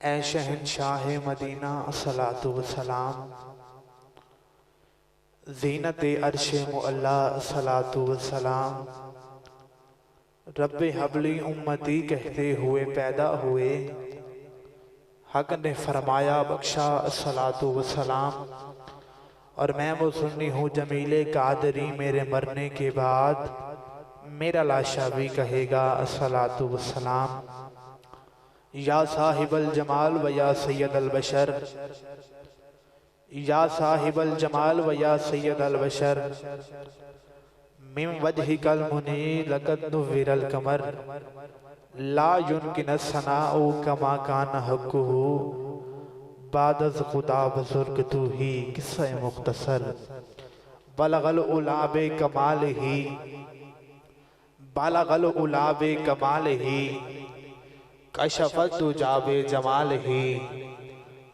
ऐ शहंशाह Medina अस्सलातु वस्सलाम, ज़ीनत अर्श मुअल्ला अस्सलातु वस्सलाम, रब्बे humbly उम्मती कहते हुए पैदा हुए। हक ने फरमाया बख्शा अस्सलातु वस्सलाम। और मैं वो सुन्नी हूँ जमीले कादरी, मेरे मरने के बाद मेरा लाशा भी कहेगा अस्सलातु वस्सलाम। या साहिबल जमाल व या सैयद अल बशर, या साहिबल जमाल व या सैयद अल बशर, मिन वजहिकल मुनी लक़द नुव्विरल कमर, ला युमकिन सनाउ कमा कान हक़्क़ुहु, बादज़ खुदा बुज़ुर्ग तू ही किस्सा मुख्तसर। बलगल उलाबे कमाल ही, बलगल उलाबे कमाल ही, कशफत दुजाबे जमाल ही,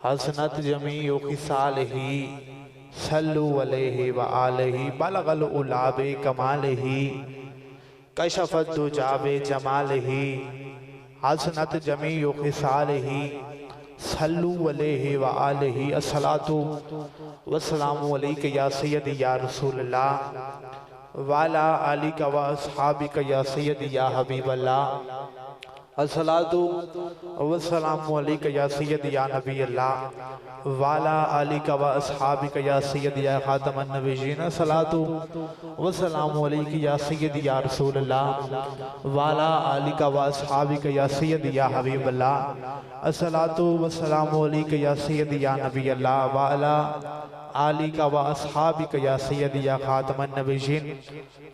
हसनत जमीउ खिसाल ही, सल्लु अलैहि व आलिहि। बलगल उलाबे कमाल ही, कशफत दुजाबे जमाल ही, हसनत जमीउ खिसाल ही, सल्लु अलैहि व आलिहि। अस्सलातु वस्सलामु अलैका या सय्यदी या रसूलल्लाह वाला आलिका व अस्हाबिका या सय्यदी या हबीबल्लाह। अस्सलातु वस्सलामु अलैका या सय्यदी या नबी अल्लाह वाला आलिका व अस्हाबिका या सय्यदी या खातमन नबिय्यीन। अस्सलातु वस्सलामु अलैका या सय्यदी या रसूलल्लाह वाला आलिका व अस्हाबिका या सय्यदी या हबीबल्लाह। अस्सलातु वस्सलामु अलैका या सय्यदी या नबी अल्लाह वाला आलिका व अस्हाबिका या सय्यदी या खातमन नबिय्यीन।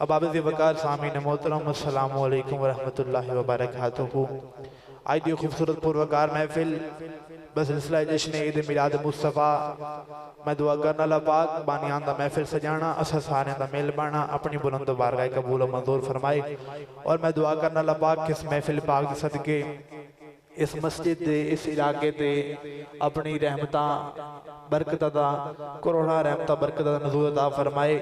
अबाब वकार सामीन मोहतरम, अस्सलामु अलैकुम व रहमतुल्लाहि व बरकातुहू। आज ये खूबसूरत पुरवकार महफिल बसिलसिला जश्न ईद मिलाद मुस्तफ़ा। मैं दुआ करना अल्लाह पाक बानियान दा महफिल सजाना, असा सारे दा मेल बाना अपनी बुलंद बारगाह कबूल मंजूर फरमाए। और मैं दुआ करना अल्लाह पाक किस महफिल पाक दे सदके इस मस्जिद दे इस इलाके ते अपनी रहमतां बरकत दा करोड़ा रहमतां बरकत दा नज़ूर अता फरमाए।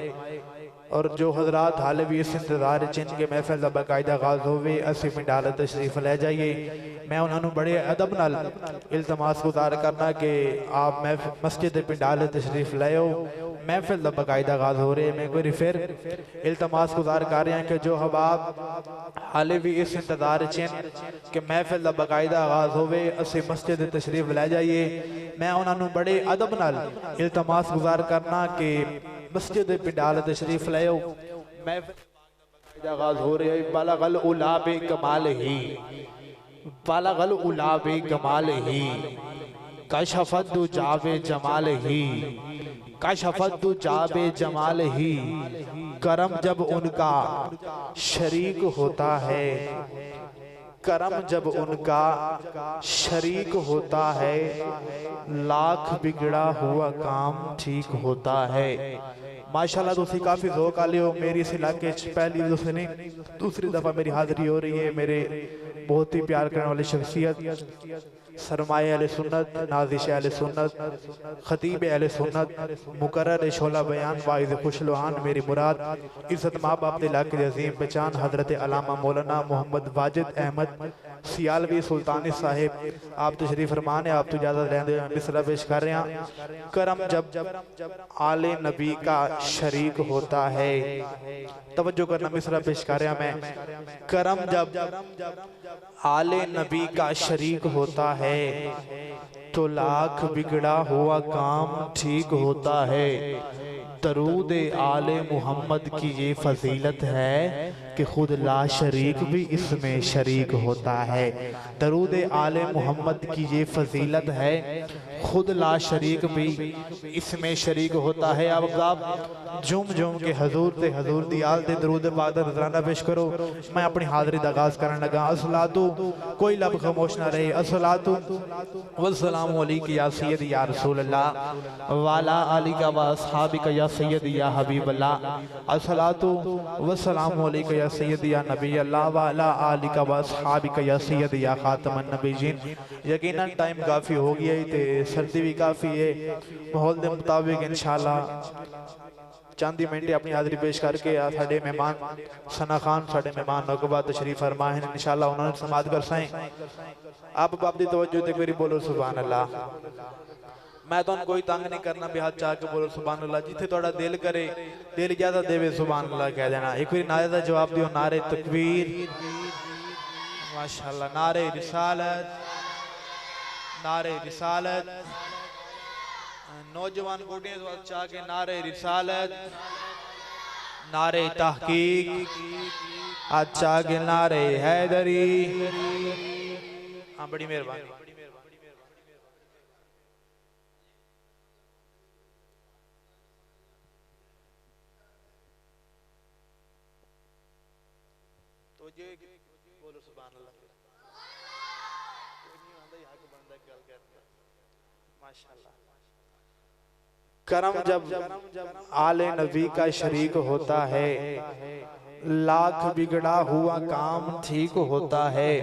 और जो हजरात हाल भी इस इंतजार जिनके महफिल का बाकायदा आगाज होवे असी पिंडाल तशरीफ ले जाइए। मैं उन्होंने बड़े अदब नाल इल्तमास गुजार करना कि आप मस्जिद पिंडाल तशरीफ लाओ। महफिल का बाकायदा आगाज हो रहे। मैं कोई फिर इल्तमास गुजार कर रहा कि जो हबाब हाले भी इस इंतजार चिन कि महफिल का बाकायदा आगाज होवे असी मस्जिद तशरीफ ले जाइए। मैं उन्होंने बड़े अदब नाल इल्तमास गुजार करना कि मस्जिद पिंडाल तशरीफ लाओ। महफिल आगाज हो रही है। बलगल उलाबे कमाल ही, बलगल उलाबे कमाल ही, कशफत दुजाबे जमाल ही, कशफत दुजाबे जमाल ही। करम जब उनका शरीक होता है, करम जब उनका शरीक होता है, लाख बिगड़ा हुआ काम ठीक होता है। माशाल्लाह तुसी काफी ज़ौक़ आले हो। मेरी इस इलाके पहली दूसरी दफ़ा मेरी हाज़िरी हो रही है। मेरे बहुत ही प्यार करने वाली शख्सियत सरमाए अहले सुन्नत, नाज़िश अहले सुन्नत, खतीब अहले सुन्नत, मुकर्रर शोला बयान, वाइज़ खुशलुहान, मेरी मुराद इज़्ज़त माँ बाप इलाके अज़ीम पहचान हज़रत अल्लामा मौलाना मोहम्मद वाजिद अहमद सियालवी सुल्तानी साहिब आप तशरीफ फरमान है। आप तो इजाज़त लेंदे मिसरा पेश कर रहे हैं। करम जब आले नबी का शरीक होता है, तवज्जो करना मिसरा पेश कर रहा मैं। करम जब आले नबी का शरीक होता है तो लाख बिगड़ा हुआ काम ठीक होता है। दरूद आले मुहम्मद की ये फजीलत है कि खुद ला शरीक भी इसमें शरीक होता है। दरूद आले मुहम्मद की ये फजीलत है, खुद ला शरीक भी इसमें शरीक होता है। अब झूम झूम के हजूर ते हजूर दी आल ते दरूद पाक दा नज़राना पेश करो। मैं अपनी हाज़री दा आगाज़ करने लगा। अस्सलातु कोई लब खामोश ना रहे। अस्सलातु वस्सलामु अलैका या सय्यदी या रसूलल्लाह वाला आलिका व अस्हाबिका या सय्यदी या हबीबल्लाह। अस्सलातु वस्सलामु अलैका या सय्यदी या नबी अल्लाह वाला आलिका व अस्हाबिका या सय्यदी या खातमन नबिय्यीन। यकीनन टाइम काफ़ी हो गया है ते सर्दी भी काफ़ी है। माहौल के मुताबिक इंशाअल्लाह चंद मिनट अपनी हाज़री पेश करके साढ़े मेहमान सना खान साढ़े मेहमान नौकबा तशरीफ फरमा है। इंशाअल्लाह उन्होंने समात कर साएं। आप बाप दी तवज्जो ते मेरी बोलो सुभान अल्लाह। मैं तो कोई तंग नहीं करना भी हाथ चाह के बोलो सुभान अल्लाह। जिथे थोड़ा दिल करे, दिल इजाजत देवे सुभान अल्लाह कह देना। एक बार नारे का जवाब दियो, नारे तकबीर, माशाअल्लाह। नारे रिसालत, नारे रिसालत। नौजवान बूढ़े चाह के नारे रिसालत, नारे तहकीक, अच्छा के नारे हैदरी। हाँ बड़ी मेहरबानी। तो ये बोलो सुभान अल्लाह। माशाअल्लाह। करम जब आले नबी का शरीक होता है, लाख बिगड़ा हुआ काम ठीक होता है।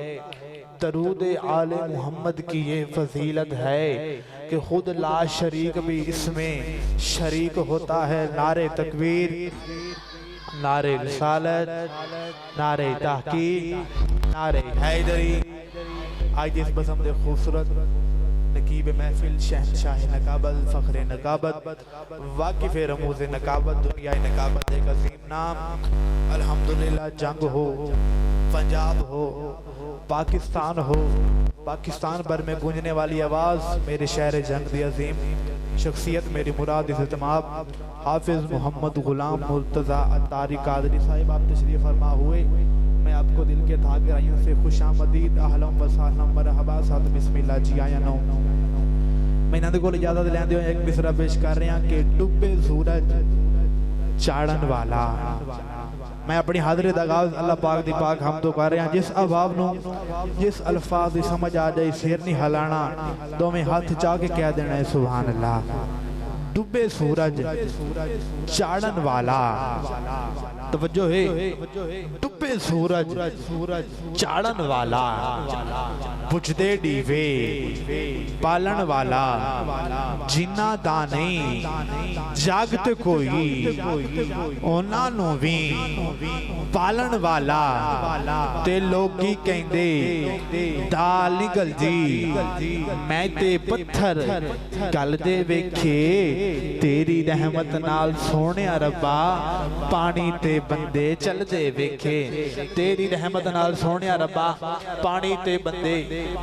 दरूद आले मोहम्मद की ये फजीलत है कि खुद ला शरीक भी इसमें शरीक होता है। नारे तकबीर, नारे रिसालत, नारे तहकीक, नारे हैदरी। आज इस बज़म दे खूबसूरत नकीब महफिल शहनशाह नकाबत, फ़ख्रे नकाबत, वाकिफ़ रमूज़ नकाबत, दुनिया नकाबत एक अज़ीम नाम। अल्हम्दुलिल्लाह जंग हो, पंजाब हो, पाकिस्तान हो, पाकिस्तान भर में गूंजने वाली आवाज़ मेरे शहर जंग दी अज़ीम शख्सियत मेरी मुराद इज़्तिमाब हाफिज़ मोहम्मद गुलाम मुर्तज़ा अत्तारी कादरी साहिब आप तशरीफ़ फरमा हुए। मैं आपको दिल के था गहराइयों से खुशामदीद अहलम व सहलम मरहबा साथ बिस्मिल्लाह जी आया नो। मैं इन्हां दे कोल इजाजत लैंदे होए एक मिसरा पेश कर रहे हैं कि डुबे सूरज चाड़न वाला। मैं अपनी हाज़री दा आगाज़ अल्लाह पाक दी पाक हम तो कर रहे हैं। जिस अहबाब नूं जिस अल्फाज दी समझ आ जाए सिर नहीं हिलाना, दोवें हाथ चा के कह देना है सुभान अल्लाह। डुबे सूरज चाड़न वाला, तवज्जो है, डुबे सूरज चाड़न वाला, बुझदे डीवे पालन वाला, जिन्ना दा नहीं जागत कोई ओना नू भी पालन वाला। ते लोगी कहंदे दाल निकल जी, मैं ते पत्थर गल दे वेखे। तेरी रहमत नाल सोहणिया रब्बा पानी ते बंदे चलदे वेखे। तेरी रहमत नाल सोहणिया रब्बा पानी ते बंदे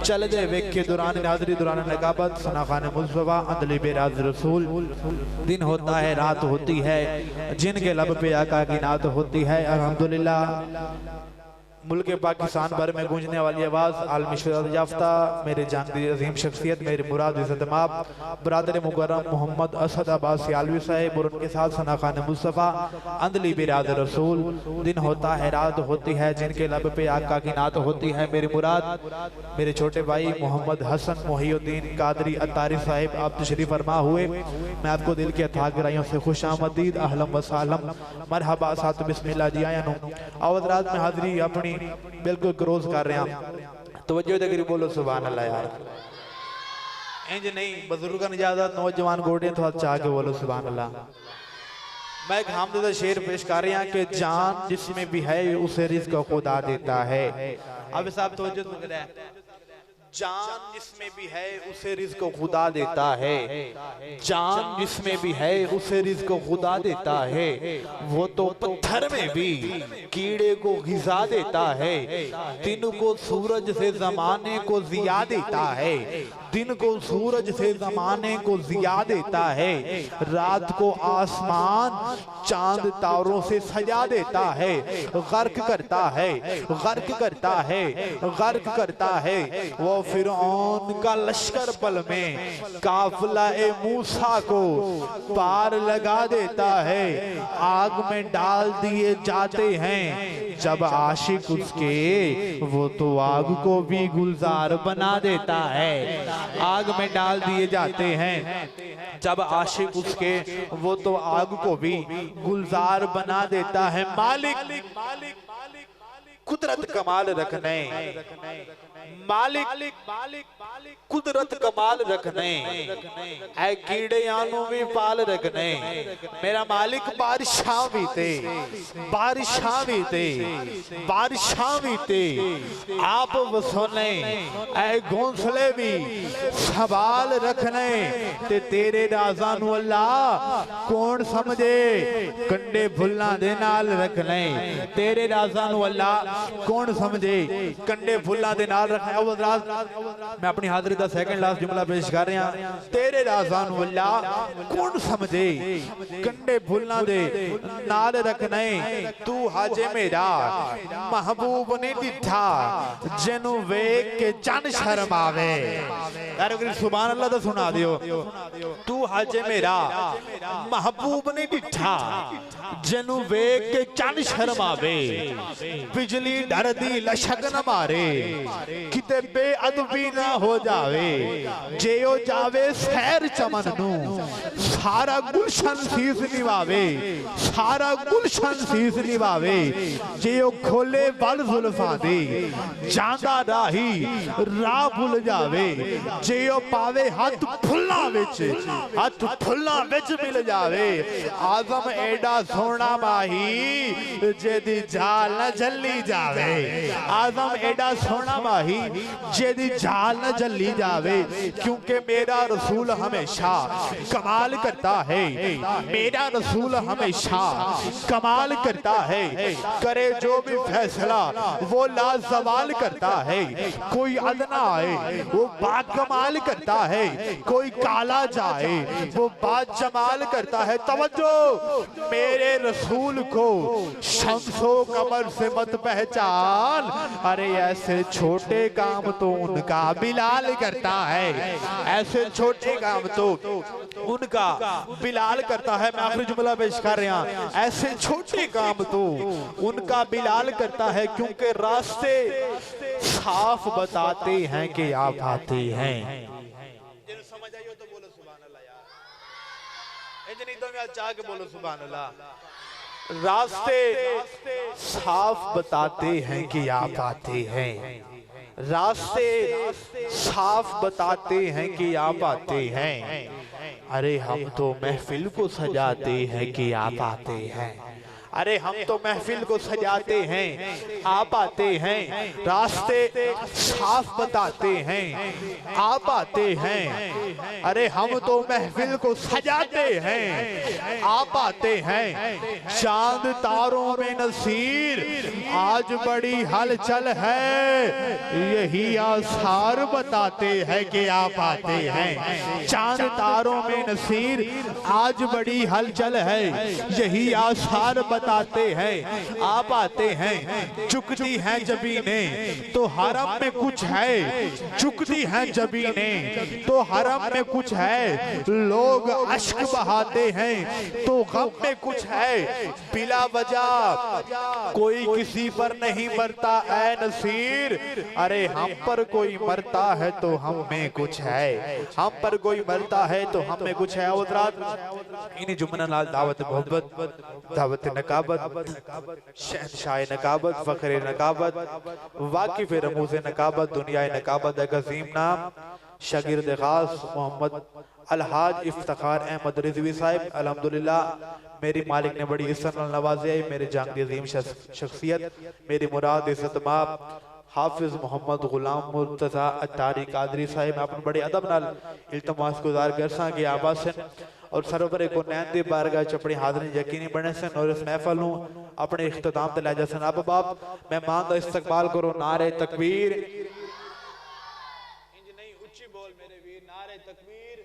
चलदे वेखे। दौरान हाज़री दौरान नकाबत सना खान मुस्तफा अंदली बेराज रसूल। दिन होता है रात होती है, जिनके लब पे आका की नात होती है। अल्हम्दुलिल्लाह मुल्क पाकिस्तान भर में गूंजने वाली आवाज़ आलमी शोहरत याफ्ता मेरे जान दी अजीम शख्सियत मेरी मुराद इज़्तिमाब बरादर मुकर्रम मोहम्मद असद अब्बास सियालवी साहिब और उनके साथ सना खान मुस्तफ़ा अंदली बिराद रसूल। दिन होता है रात होती है, जिनके लब पे आका की नात होती है। मेरी मुराद मेरे छोटे भाई मोहम्मद हसन मोहिउद्दीन कादरी अत्तारी साहिब आप तशरीफ़ फरमा हुए। मैं आपको दिल के अथाह गहराइयों से खुशामदीद अहलम व सहलम मरहबा साथ बिस्मिल्लाह जी आया नो। आवत रात में हाज़री अपनी बिल्कुल क्रोज कर रहे हैं। तवज्जो दे करी बोलो सुभान अल्लाह यार। इंज नहीं बुजुर्गों ने इजाजत, नौजवान गोड़े तो हाथ चाह के बोलो सुभान अल्लाह। मैं एक हमद शेर पेश कर रहा कि जान जिसमें भी है उसे रिज़्क़ खुदा देता है। अब साहब तवज्जो तो है, जान जिसमें भी है उसे रिज़्क़ खुदा देता है। जान जिसमें भी है उसे रिज़्क़ खुदा देता है। वो तो पत्थर में भी कीड़े को ग़िज़ा देता है। दिन को सूरज से ज़माने को ज़िया देता है। दिन को सूरज से ज़माने को ज़िया देता है। रात को आसमान चांद तारों से सजा देता है। गर्क करता है, गर्क करता है, गर्क करता है। वो फिरौन का लश्कर पल में काफिला ए मूसा को पार लगा देता है। आग में डाल दिए जाते हैं जब आशिक उसके, वो तो आग को भी गुलजार बना देता है। आग में डाल दिए जाते हैं जब आशिक उसके, वो तो आग को भी गुलजार बना देता है। मालिक कुदरत कमाल रखने मालिक कुदरत कमाल रखने ऐ कीड़े आनू भी पाल रखने मेरा मालिक बारिशां भी ते आप वसोने ऐ घोंसले भी संभाल रखने ते तेरे राज़ां नू अल्लाह कौन समझे कंडे फुल्लां दे नाल रखने तेरे राज़ां नू अल्लाह कौन समझे कंडे फुल्लां दे नाल रखने। मैं अपनी हाज़री दा सेकंड लास्ट जुमला पेश कर रहा तेरे राज़ां नू अल्लाह कौन समझे कंडे फुल्लां दे नाल रखने तू हाजे मेरा महबूब ने दिठा जिन्नू वेख के चन शर्मावे यार सुभान अल्लाह तो सुना दियो तू हाजे मेरा महबूब ने दिठा जिन्नू वेख के चन शर्मावे बिजली डर दी लशक न मारे किते बेअदबी ना हो जावे जे ओ जावे सैर चमन नू सारा गुलशन शीस निवावे सारा गुलशन शीस निवावे जे ओ खोले बल जुल्फां दे जांदा राही राह भुल जावे जे ओ पावे हाथ फुल्लां विच मिल जावे आजम एडा सोना माही जेदी जाल न जल्ली जावे आजम एडा सोना माही जेदी जाल न जल्ली जावे क्योंकि मेरा रसूल हमेशा कमाल करता है मेरा रसूल हमेशा कमाल करता है करे जो भी फैसला वो लाजवाल करता है कोई अदना आए वो बाकमाल करता है कोई काला जाए वो बात जमाल करता है। तवज्जो मेरे रसूल को शम्सो कमर से मत पहचान अरे ऐसे छोटे काम तो उनका बिलाल करता है ऐसे छोटे काम तो उनका बिलाल करता है। मैं आखिरी जुमला पेश कर रहा ऐसे छोटे काम तो उनका बिलाल करता है क्योंकि रास्ते साफ बताते हैं कि आप आते हैं। समझ आई हो तो बोलो सुभान अल्लाह यार नहीं तो मैं चाह के बोलो सुभान अल्लाह। रास्ते साफ बताते हैं कि आप आते हैं रास्ते साफ बताते हैं कि आप आते हैं अरे हम तो महफिल को सजाते हैं कि आप आते हैं अरे हम तो महफिल को सजाते हैं आप आते हैं रास्ते साफ बताते हैं आप आते हैं अरे हम तो महफिल को सजाते हैं आप आते हैं चांद तारों में नसीर आज बड़ी हलचल है यही आसार बताते हैं कि आप आते हैं चांद तारों में नसीर आज बड़ी हलचल है यही आसार बताते हैं आप आते हैं। चुकती हैं जबीनें तो हरम में कुछ है चुकती हैं जबीनें तो हरम में कुछ है लोग अश्क बहाते हैं तो गम में कुछ है बिला वजह कोई किसी पर नहीं मरता ऐ नसीर अरे हम पर कोई मरता है तो हम में कुछ है हम पर कोई मरता है तो हम में कुछ है। इन्हीं जुमना लाल दावत मोहब्बत दावत नकाबत शहनशाह नकाबत फखरे नकाबत वाकिफ रमूज़ नकाबत दुनिया नकाबत अज़ीम नाम शागिर्द खास मोहम्मद अलहाज इफ्तिखार अहमद रिजवी साहिब अल्हम्दुलिल्लाह मेरी मालिक ने बड़ी इज्जत नवाजी है मेरे जान की अजीम शख्सियत मेरी मुराद इज्जत माप हाफिज मोहम्मद गुलाम मुर्तज़ा अत्तारी कादरी साहिब मैं अपने बड़े अदब नाल इल्तमास गुजार करसा कि आबासन और सरोवर को नैन दी बारगाह च अपनी हाज़री यकीनी बने सन और इस महफल नूं अपने इख्तिताम ते लै जा सन। अब बाप मैं मान दा इस्तकबाल करो नारे तकबीर इंज नहीं उच्ची बोल मेरे वीर नारे तकबीर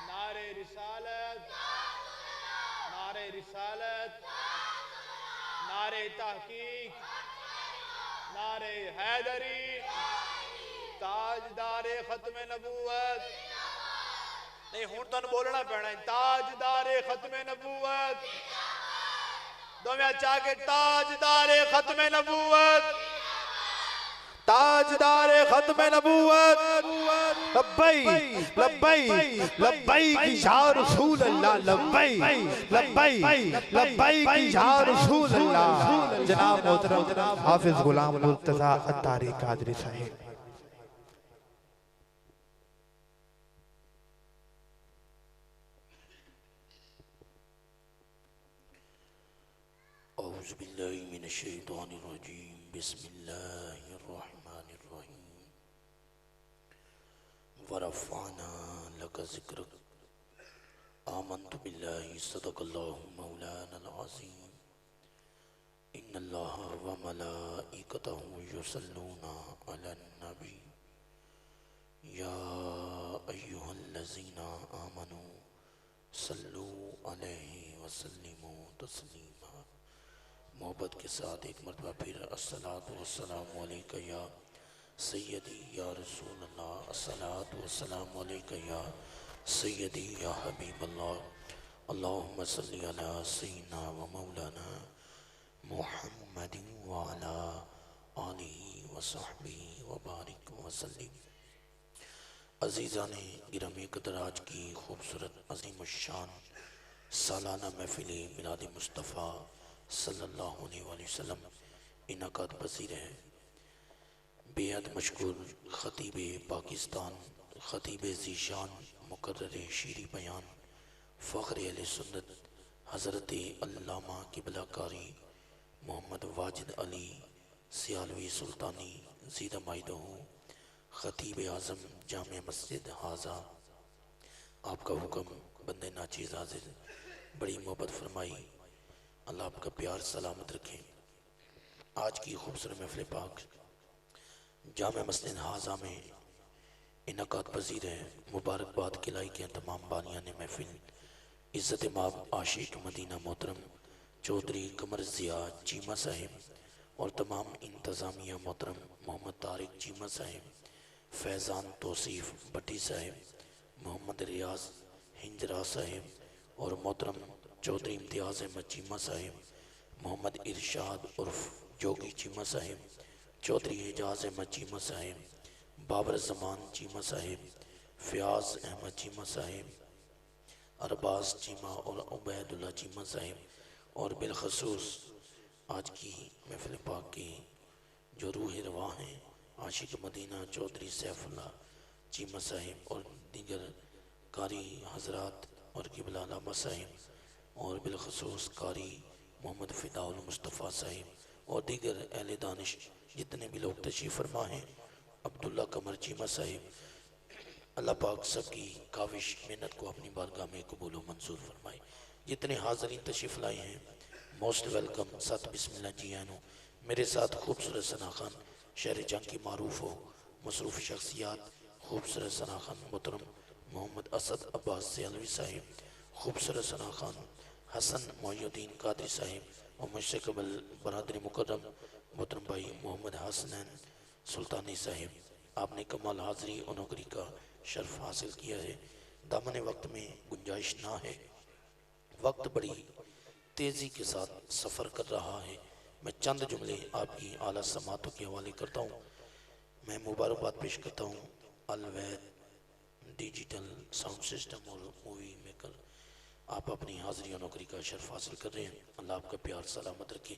नारे रिसालत नारे तहकीक नारे हैदरी ताजदारे खत्मे नबूवत नहीं हुण तुहानू बोलना पैना ताजदारे खत्मे नबूवत दोवें चाह के ताजदारे खत्मे नबूवत ताजदारे खत्मे नबूवत लब्बैक लब्बैक लब्बैक या रसूल अल्लाह, लब्बैक लब्बैक लब्बैक या रसूल अल्लाह। जनाब मोहतरम हाफिज गुलाम मुर्तजा अत्तारी कादरी साहिब। औज़ु बिल्लाहि मिनश शैतानिर रजीम, बिस्मिल्लाहिर रहमानिर रहीम। वरफ़अना लका ज़िक्रक, आमन्तु बिल्लाहि सदक़ल्लाहु मौलानल अज़ीम। इन्नल्लाहा व मलाइकतहु युसल्लूना अलन नबी, या अय्युहल्लज़ीना आमनू सल्लू अलैहि वसल्लिमू तस्लीमा। मोहब्बत के साथ एक मरतबा फिर अस्सलातु वस्सलामु अलैका या सय्यदी या रसूल अल्लाह, अस्सलातु वस्सलामु अलैका या सय्यदी या हबीब अल्लाह। अल्लाहुम्मा सल्ली अला सय्यिदिना व मौलाना मुहम्मदिन व अला आलिहि व सहबिहि व बारिक व सल्लिम। अज़ीज़ाने गिरामी क़दर, आज की खूबसूरत अज़ीम शान सालाना महफिल मिलाद मुस्तफ़ा सल्लल्लाहु अलैहि वसल्लम इनकाद पसीर है। बेहद मशकूर ख़तीब पाकिस्तान, ख़तीब ज़ीशान, मुकर्रर शीरी बयान, फ़ख्र अहले सुन्नत हज़रत अल्लामा क़िबला कारी मोहम्मद वाजिद अली सियालवी सुल्तानी ज़ीदा माइदहू, ख़तीब आज़म जामिया मस्जिद हाजा। आपका हुक्म बंदे नाचीज़ हाज़िर, बड़ी मोहब्बत फरमाई। अल्लाह आपका प्यार सलामत रखें। आज की खूबसूरत महफ़िल पाक जामिया मस्जिद हाजा में इनकाद पजीर है। मुबारकबाद खिलाई के तमाम बानियान महफिल, इज़्ज़त माब आशिक मदीना मोहतरम चौधरी कमर ज़िया चीमा साहिब और तमाम इंतज़ामिया मोहतरम मोहम्मद तारिक चीमा साहिब, फैज़ान तौसीफ़ भट्टी साहिब, मोहम्मद रियाज हिंजरा साहिब और मोहतरम चौधरी इम्तियाज़ अहमद चीमा साहिब, मोहम्मद इरशाद उर्फ जोगी चीमा साहिब, चौधरी एजाज अहमद चीमा साहिब, बाबर ज़मान चीमा साहिब, फ़याज़ अहमद चीमा साहिब, अरबाज चीमा और उबैदुल्ला चीमा साहिब और बिलखसूस आज की महफ़िल पाक की जो रूह रवा हैं आशिक मदीना चौधरी सैफुल्ला चीमा साहिब और दीगर कारी हज़रात और क़िबला अल्लामा साहिब और बिलखसूस कारी मोहम्मद फ़िदाउल मुस्तफ़ा साहिब और दीगर अहले दानिश जितने भी लोग तशरीफ़ फरमा हैं, अब्दुल्ला कमर चीमा साहिब, अल्लाह पाक सबकी काविश मेहनत को अपनी बारगाह में कबूल व मंजूर फरमाए। जितने हाज़रीन तशरीफ़ लाए हैं मोस्ट वेलकम। साथ बिस्मिल्लाह जी आनो। मेरे साथ खूबसूरत सना खान शहर जंग की मारूफ हो मसरूफ़ शख्सियात खूबसूरत सना खान मोहतरम मोहम्मद असद अब्बास सियालवी साहिब, खूबसूरत सना खान हसन मोहुद्दीन कादरी साहिब और मुझसे कबल बरादरी मुकर्रम मोहतरम भाई मोहम्मद हसनैन सुल्तानी साहिब। आपने कमाल हाज़री और नौकरी का शर्फ हासिल किया है। दामन वक्त में गुंजाइश ना है, वक्त बड़ी तेज़ी के साथ सफ़र कर रहा है। मैं चंद जुमले आपकी आला समातों के हवाले करता हूँ। मैं मुबारकबाद पेश करता हूँ अलवैद डिजिटल साउंड सिस्टम और मूवी मेकर। आप अपनी हाज़री और नौकरी का शर्फ हासिल कर रहे हैं। अल्लाह आपका प्यार सलामत रखे।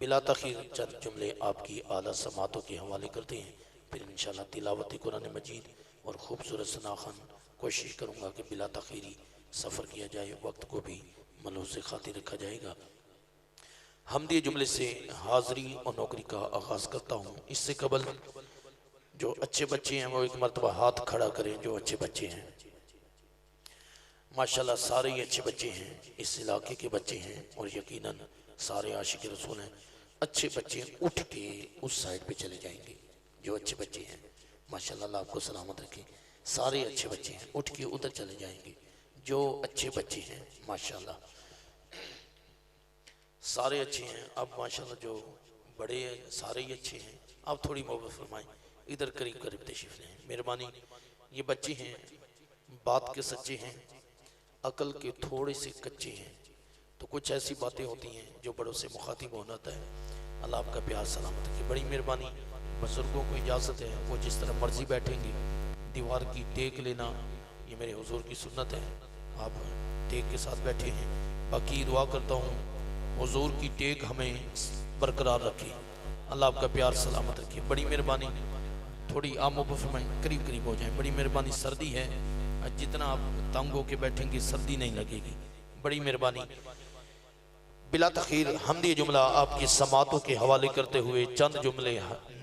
बिला तख़ीर चंद जुमले आपकी आला समातों के हवाले करते हैं, फिर इंशाअल्लाह तिलावत कुरान मजीद और ख़ूबसूरत सना खान कोशिश करूँगा कि बिला तख़ीरी सफ़र किया जाए, वक्त को भी मलूज़ खातिर रखा जाएगा। हमदी जुमले से हाज़री और नौकरी का आगाज़ करता हूँ। इससे कबल जो अच्छे बच्चे हैं वो एक मरतबा हाथ खड़ा करें। जो अच्छे बच्चे हैं माशाल्लाह सारे ही अच्छे बच्चे हैं, इस इलाके के बच्चे हैं और यकीनन सारे आशिक रसूल हैं। अच्छे बच्चे उठ के उस साइड पे चले जाएंगे। जो अच्छे बच्चे हैं माशाल्लाह अल्लाह आपको सलामत रखे। सारे अच्छे बच्चे हैं, उठ के उधर चले जाएंगे। जो अच्छे बच्चे हैं माशाल्लाह सारे अच्छे हैं। अब माशाल्लाह जो बड़े हैं सारे ही अच्छे हैं। आप थोड़ी मोहब्बत फरमाएं, इधर करीब करीब तशरीफ लें, मेहरबानी। ये बच्चे हैं, बात के सच्चे हैं, अकल के थोड़े से कच्चे हैं। तो कुछ ऐसी बातें होती हैं जो बड़ों से मुखातिब होना होता है। अल्लाह आपका प्यार सलामत रखे। बड़ी मेहरबानी। बुजुर्गों को इजाज़त है, वो जिस तरह मर्जी बैठेंगे, दीवार की टेक लेना ये मेरे हुजूर की सुन्नत है। आप टेक के साथ बैठे हैं। बाकी दुआ करता हूँ हुजूर की टेक हमें बरकरार रखे, अल्लाह आपका प्यार सलामत रखे। बड़ी मेहरबानी, थोड़ी आप फरमाएं, करीब करीब हो जाए। बड़ी मेहरबानी, सर्दी है, जितना आप तंग होके बैठेंगे सर्दी नहीं लगेगी। बड़ी मेहरबानी। बिला तखीर हमदी जुमला आपकी समातों के हवाले करते हुए चंद जुमले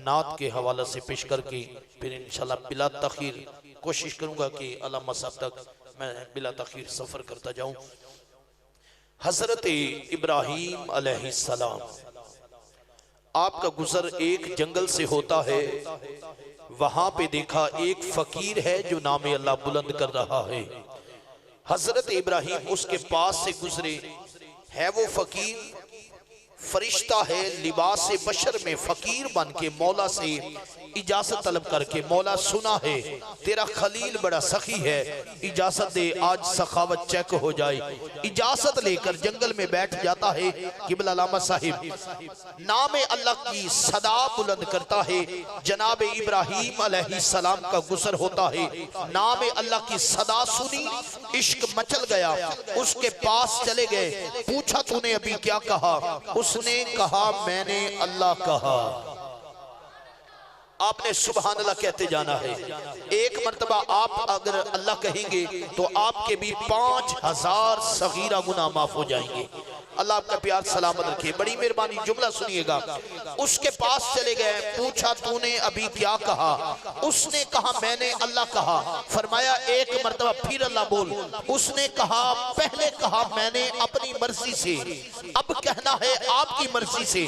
नात के हवाले से पेश करके फिर इंशाल्लाह बिला तखीर कोशिश करूंगा कि अल्लामा साहब तक मैं बिला तखीर सफ़र करता जाऊं। हज़रत इब्राहीम अलैहिस्सलाम, आपका गुजर एक जंगल से होता है, वहां पे देखा एक फकीर है जो नाम अल्लाह बुलंद कर रहा है। हजरत इब्राहीम उसके पास से गुजरे, है वो फकीर फरिश्ता है लिबास बशर में, फकीर बन के मौला से इजाजत तलब करके, मौला सुना है तेरा खलील बड़ा सखी है, इजाजत दे आज सखावत चेक हो जाए। इजाजत लेकर जंगल में बैठ जाता है। किबला लामा साहिब नाम अल्लाह की सदा बुलंद करता है। जनाब इब्राहीम अलैहिस्सलाम का गुजर होता है, नाम अल्लाह की सदा सुनी, इश्क मचल गया, उसके पास चले गए, पूछा तूने अभी क्या कहा? उसने कहा मैंने अल्लाह कहा। आपने सुभान अल्लाह कहते जाना है। एक मर्तबा आप अगर अल्लाह कहेंगे तो आपके भी 5000 सगीरा गुनाह माफ हो जाएंगे। अल्लाह आपका प्यार सलामत रखे। बड़ी मेहरबानी, जुमला सुनिएगा। उसके पास चले गए, पूछा तूने अभी क्या कहा? उसने कहा मैंने अल्लाह कहा। फरमाया एक मर्तबा फिर अल्लाह बोल। उसने कहा पहले कहा मैंने अपनी मर्जी से, अब कहना है आपकी मर्जी से,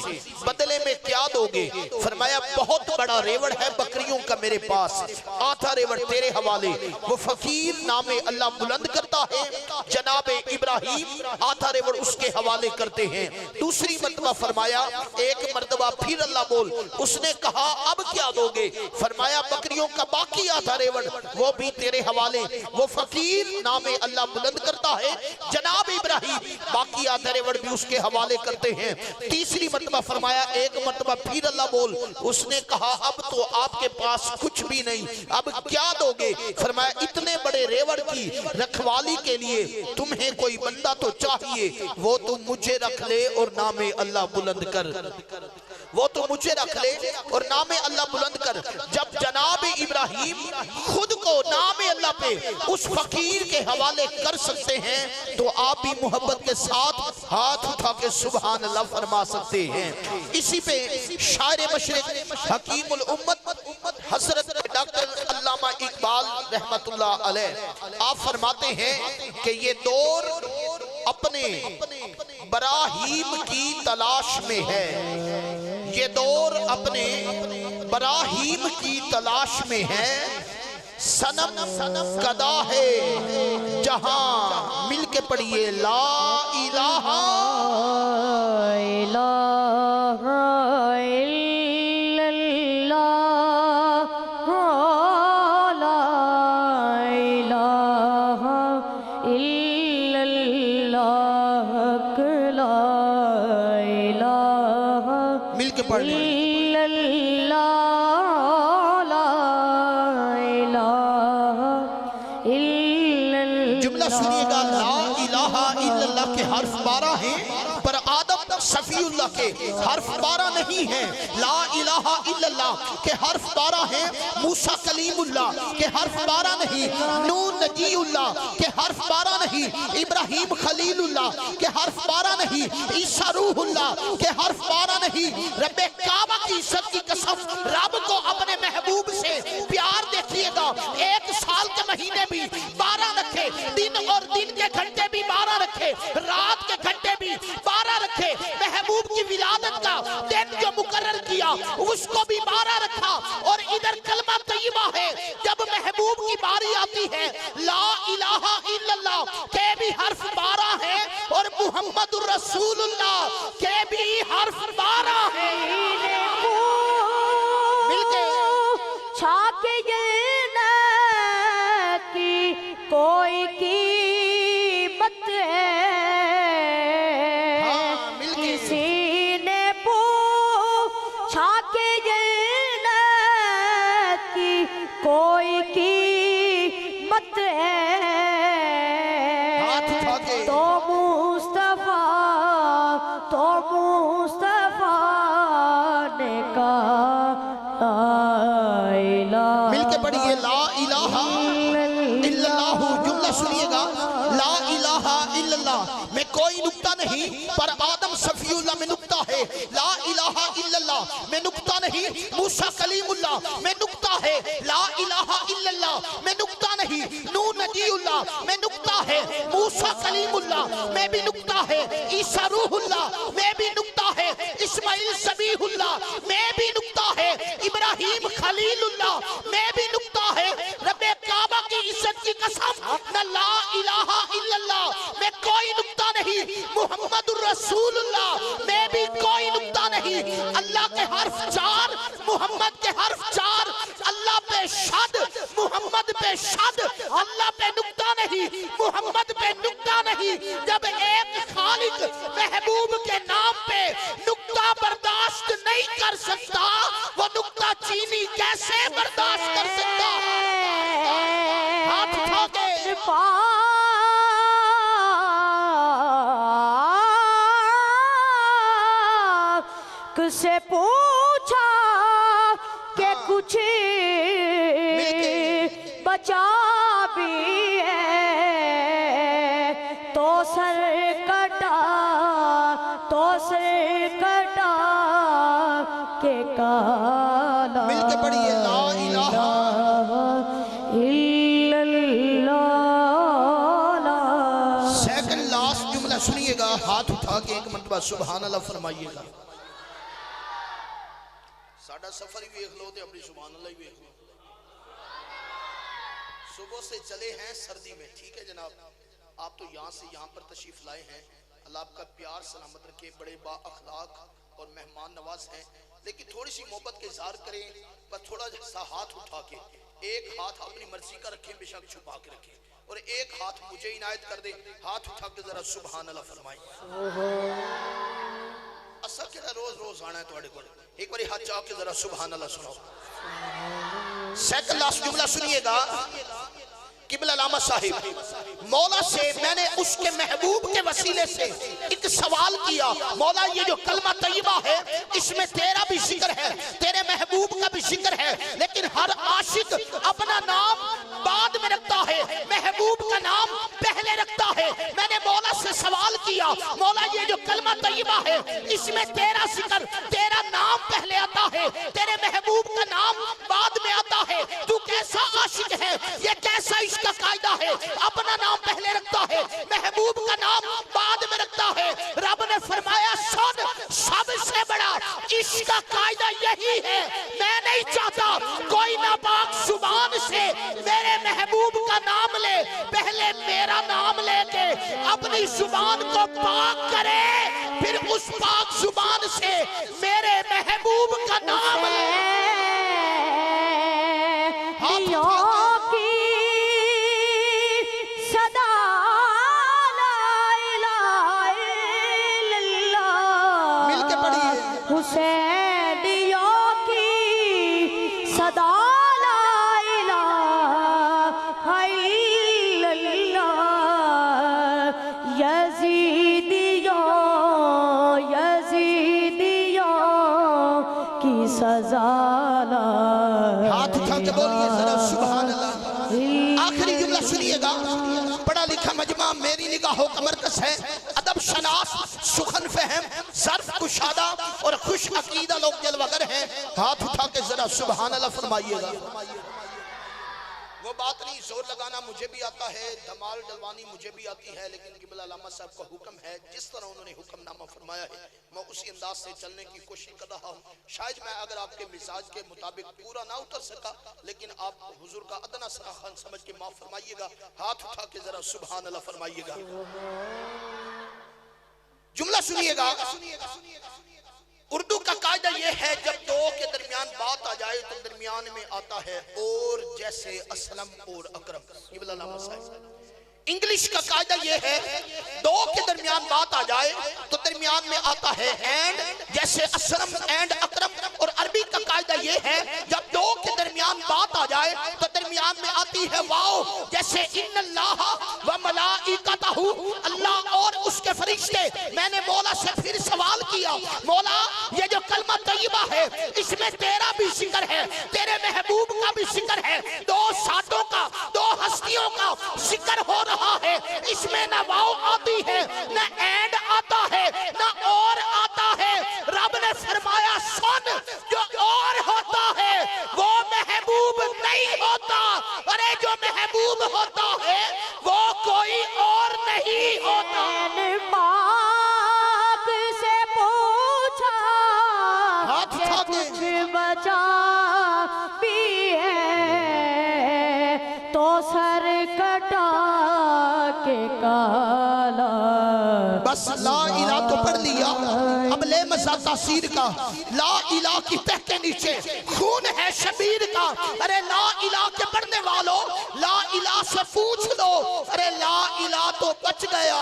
बदले में क्या दोगे? फरमाया बहुत बड़ा रेवड़ है बकरियों का मेरे पास, आधा रेवड़ तेरे हवाले। वो फकीर नामे अल्लाह बुलंद करता है, जनाबे इब्राहीम आधा रेवड़ उसके हवाले करते हैं। दूसरी मर्तबा फरमाया एक मर्तबा फिर अल्लाह बोल। उसने कहा अब क्या दोगे? फरमाया बकरियों का बाकी आधा रेवड़ वो भी तेरे हवाले। वो फकीर नामे अल्लाह बुलंद करता है, जनाब इब्राहीम बाकी आधा रेवड़ भी उसके हवाले करते हैं। तीसरी मर्तबा फरमाया एक मर्तबा फिर अल्लाह बोल। उसने कहा अब तो आपके पास कुछ भी नहीं, अब क्या दोगे? फरमाया इतने बड़े रेवड़ की रखवाली के लिए तुम्हें कोई बंदा तो चाहिए, वो तुम मुझे रख ले और नामे अल्लाह बुलंद कर, वो तो मुझे रख ले और नामे अल्लाह बुलंद कर। जब जनाब इब्राहीम खुद को नामे अल्लाह पे उस फकीर के हवाले कर सकते हैं तो आप भी मोहब्बत के साथ हाथ उठा के सुभान अल्लाह फरमा सकते हैं। इसी पे शायर मशरिक हकीमुल उम्मत हजरत डॉक्टर अल्लामा इकबाल रहमतुल्लाह अलैह आप फरमाते हैं कि ये दौर अपने बराहीम की तलाश में है, ये दौर अपने बराहीम की तलाश में है। सनम कदा है जहां मिल के पढ़िए ला इलाहा इलाहा जुमला सुनिएगा। ला इलाहा इल्लल्लाह के हर्फ 12 हैं, पर आदम सफीउल्लाह के हर्फ 12 नहीं है। ला इलाहा इल्लल्लाह के हर्फ 12 हैं, मूसा कलीमुल्लाह के हर्फ 12 नहीं, नूह नजीउल्लाह के हर्फ 12 नहीं, इब्राहीम खलीलुल्लाह के हर्फ 12 नहीं, ईसा रूहुल्लाह के हर्फ 12 नहीं। रब्बे काबा की इज्जत की कसम, रब को अपने महबूब से प्यार देखिएगा। एक साल के महीने भी 12 रखे, दिन और दिन के घंटे भी 12 रखे, रात के घंटे भी 12 रखे। महबूब की विलादत का दिन जो मुकर्रर किया उसको भी 12 रखा। और इधर कलमा तय्यबा है, जब महबूब की बारी आती है ला इलाहा इल्लल्लाह के भी हर्फ 12 है और मुहम्मदुर रसूलुल्लाह के भी हर्फ 12 है। मिलके छाके की कोई कीमत है, किसी ने पूछा के की कोई की इल्लल्लाहु, जुमला सुनिएगा, ला इलाहा इल्लल्लाह में कोई नुक्ता नहीं, पर आदम सफीउल्लाह में नुक्ता है। ला इलाहा इल्लल्लाह में नुक्ता नहीं, मूसा कलीमुल्लाह में नुक्ता है। ला इलाहा इल्लल्लाह में नुक्ता नहीं, नूह नबीउल्लाह में नुक्ता है। मूसा कलीमुल्लाह में भी नुक्ता है। ईसा रूहुल्लाह में भी नुक्ता है। इस्माइल ज़बीहुल्लाह में भी नुक्ता है। इब्राहिम खलीलुल्लाह में भी नुक्ता है। रब्बे काबा की इज्जत की कसम, न ला इलाहा इल्लल्लाह में कोई नुक्ता नहीं, मुहम्मदुर रसूलुल्लाह में भी कोई नुक्ता नहीं। अल्लाह के हर्फ 4, मोहम्मद के हर्फ 4, अल्लाह पे शद, मोहम्मद पे शद, अल्लाह पे नुक्ता नहीं, मोहम्मद पे नुक्ता नहीं। जब एक खालिक महबूब के नाम पे नुक्ता बर्दाश्त नहीं कर सकता, वो नुक्ता चीनी कैसे बर्दाश्त कर सकता? हाथ उठा के से पूछा कि कुछ बचा भी है, तो सर कटा के काला। मिलके पढ़िए, ला इलाहा इल्लल्लाह। सेकंड लास्ट जुमला सुनिएगा, हाथ उठा के एक मरतबा सुभान अल्लाह फरमाइएगा। साडा सफर ही देख लो, अपनी सुभान अल्लाह ही देख लो। सुबह से चले हैं सर्दी में, ठीक है जनाब, आप तो यहाँ से यहाँ पर तशरीफ लाए हैं। अल्लाह आपका प्यार सलामत रखे, बड़े बा अखलाक और मेहमान नवाज हैं, लेकिन थोड़ी सी मोहब्बत के इज़हार करें, पर थोड़ा सा हाथ उठा के, एक हाथ अपनी मर्जी का रखें, बेशक छुपा के रखें, और एक हाथ मुझे इनायत कर दे। हाथ उठा के जरा सुभान अल्लाह फरमाएं। असा कि रोज रोज आना है थोड़े को, एक बार हाथ चाह के जरा सुभान अल्लाह सुनाओ। सेकंड लास्ट जुमला सुनिएगा, किबला लामा साहिब, मौला से मैंने उसके महबूब के वसीले से एक सवाल किया, मौला ये जो कलमा तय्यबा है इसमें तेरा भी जिक्र है, तेरे महबूब का भी जिक्र है, लेकिन हर आशिक अपना नाम बाद में रखता है, महबूब का नाम पहले रखता है। मैंने मौला से सवाल किया, मौला ये जो कलमा तय्यबा है इसमें तेरा जिक्र, तेरा नाम पहले आता है, तेरे महबूब का नाम बाद में आता है, तू कैसा आशिक है, ये कैसा इसका कायदा है, अपना नाम पहले रखता है, महबूब का नाम बाद में रखता है। रब ने फरमाया सुन, सबसे बड़ा इसका कायदा यही है, मैं नहीं चाहता कोई नापाक जुबान से मेरे महबूब का नाम ले, पहले मेरा नाम लेके अपनी जुबान को पाक करे, फिर उस पाक जुबान से मेरे महबूब का नाम ले। हुसैनियों की सदा ला इलाहा इल्लल्लाह, यजीदियों की सजा ला। हाथ उठा के बोलिए जरा सुभान अल्लाह। आखिरी जुमला सुनिएगा, पढ़ा लिखा मजमा मेरी निगाहों का मरकज है, अदब शनास सुखन फहम सर्फ कुशादा और खुश अकीदा लोग जलवागर हैं। हाथ उठा के जरा सुभान अल्लाह फरमाइएगा। वो बात नहीं, जोर लगाना मुझे भी आता है, धमाल डलवानी मुझे भी आती है, लेकिन किबला लामा साहब का हुक्म है, जिस तरह उन्होंने हुक्मनामा फरमाया है मैं उसी अंदाज से चलने की कोशिश कर रहा हूँ। शायद मैं अगर आपके मिजाज के मुताबिक पूरा ना उतर सका, लेकिन आप हुजूर का अदना सराहन समझ के माफ फरमाइएगा। हाथ उठा के जरा सुभान अल्लाह फरमाइएगा। जुमला सुनिएगा, उर्दू का कायदा यह है, जब दो के दरमियान बात आ जाए तो दरमियान में आता है और, जैसे असलम और अकरम। इंग्लिश का कायदा यह है, दो के दरमियान बात आ जाए तो दरमियान में आता है एंड, जैसे असलम एंड अकरम। और अरबी का कायदा यह है, जब दो के दरमियान बात आ जाए तो दरमियान में आती है वाओ, जैसे इन्नल्लाह व मलाइकतहू, अल्लाह और उसके फरिश्ते। मैंने मौला से फिर सवाल किया, मौला ये जो कलमा तय्यबा है इसमें तेरा भी जिक्र है, तेरे महबूब का भी जिक्र है, दो सातों का, दो हस्तियों चीजों का जिक्र हो रहा है। इसमें ना वाव आती है, ना एंड आता है, ना और आता है। रब ने फरमाया सुन, जो और होता है वो महबूब नहीं होता। अरे जो महबूब होता है वो कोई और नहीं होता। पाक से पूछा हाथ कि उठा कुछ के बचा भी है तो सर कटा के काला। बस ला इला तो पढ़ लिया, अब ले मजा तासीर का। ला इला की तह के नीचे खून है शबीर का। अरे ला इला के पढ़ने वालों, ला इला से पूछ लो। अरे ला इला तो बच गया,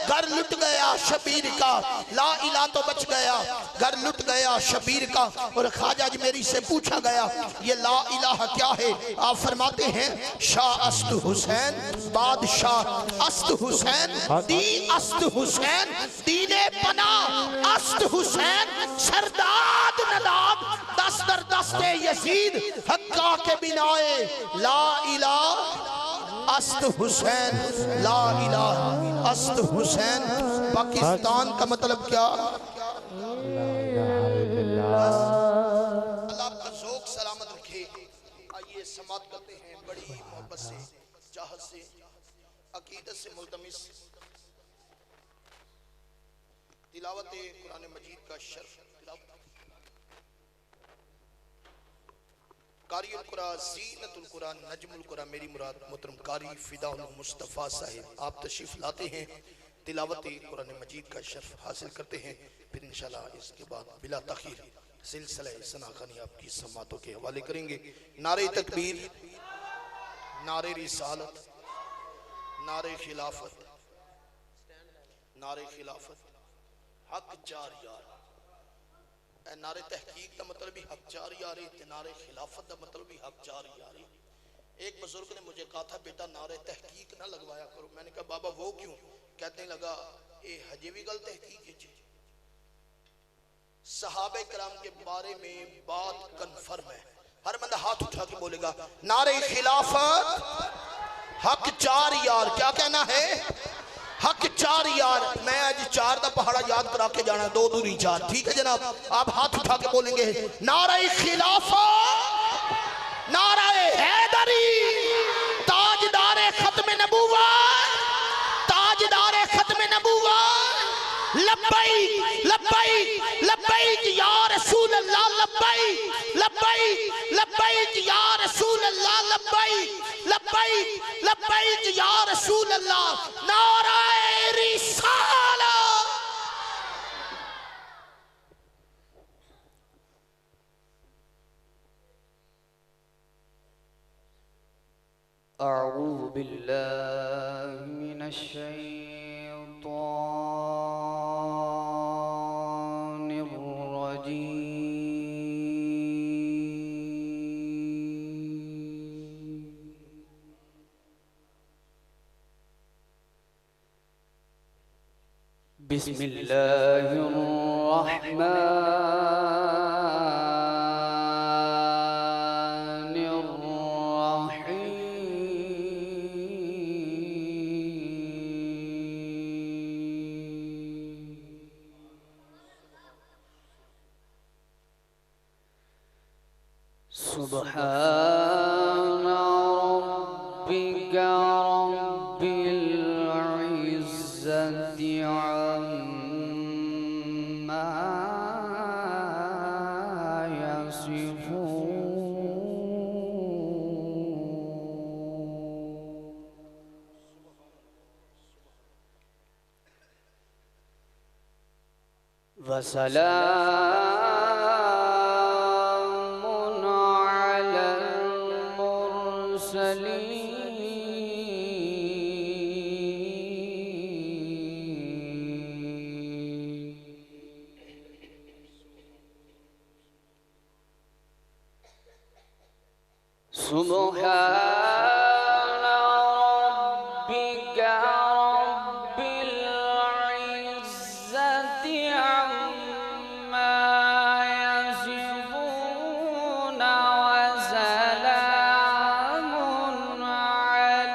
घर लुट गया शबीर का। ला इला तो बच गया, घर लुट गया शबीर का। और ख्वाजा अजमेरी से पूछा गया ये ला इलाहा क्या है? आप फरमाते हैं शाह अस्त हुसैन, बादशाह अस्त हुसैन, दी अस्त हुसैन, दीने पना अस्त हुसैन, सरदाद नदाब दस्तर दस्ते यजीद हक्का के बिनाए ला इला अस्त हुसैन, ला इला अस्त हुसैन। पाकिस्तान का मतलब क्या? अल्लाह का ज़ौक़ सलामत रखे। आइए समात करते हैं बड़ी मोहब्बत से, चाहत से, अकीदत से मुल्तमिस तिलावत कुरान मजीद का शर्फ। कारियुल कुरान, ज़ीनतुल कुरान, नजमुल कुरान, मेरी मुराद मोहतरम कारी फिदाउल मुस्तफ़ा साहिब आप तशरीफ़ लाते हैं, तिलावत कुरान मजीद का शर्फ हासिल करते हैं। फिर इंशाल्लाह इसके बाद बिला तख़ीर सिलसिला सनाख़नी आपकी समातों के हवाले करेंगे। नारे तकबीर, नारे रिसालत, नारे खिलाफत, नारे खिलाफत, हक चार यार। नारे तहकीक का मतलब भी हक चार यार, नारे खिलाफत का मतलब भी हक चार यार। एक बुजुर्ग ने मुझे कहा था बेटा नारे तहकीक ना लगवाया करो। मैंने कहा बाबा वो क्यों? कहने लगा ये हजे भी गल तहकीक है। सहाबे कराम के बारे में बात कन्फर्म है। हर बंदा हाथ उठा के बोलेगा नारे खिलाफत, हक चार यार। क्या कहना है? हक चार यार। मैं आज चार का पहाड़ा याद करा के जाना, दो दूरी चार। ठीक है जनाब, आप हाथ उठा के बोलेंगे नारे खिलाफत, नारे हैदरी, ताजदारे खत्म नबूवत, ताजदारे खत्म नबूवत, लब्बैक लब्बैक लब्बैक या रसूल अल्लाह, लब्बैक लब्बैक लब्बैक या रसूल अल्लाह, लब्बैक लब्बैक लब्बैक या रसूल अल्लाह। नारे रिसाला। अऊज़ु बिल्लाहि मिनश शैतानिर रजीम। बिस्मिल्लाहिर रहमानिर रहीम। सुब्हाना रब्बिका रब्बिल इज़्ज़ति अम्मा यसिफून। वसलामुन अलल मुरसलीन। सुब्हाना रब्बिका रब्बिल इज़्ज़ति अम्मा यसिफून व सलामुन अलल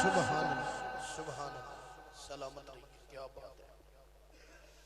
सुभान सुभान सलामत रहिए क्या बात है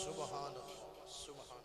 सुभान सुभान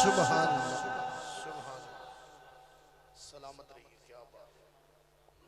सुभान सुभान सलामत रहिए क्या बात है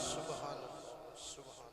सुभान सुभान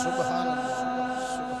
सुभान सुभान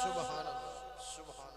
सुभान सुभान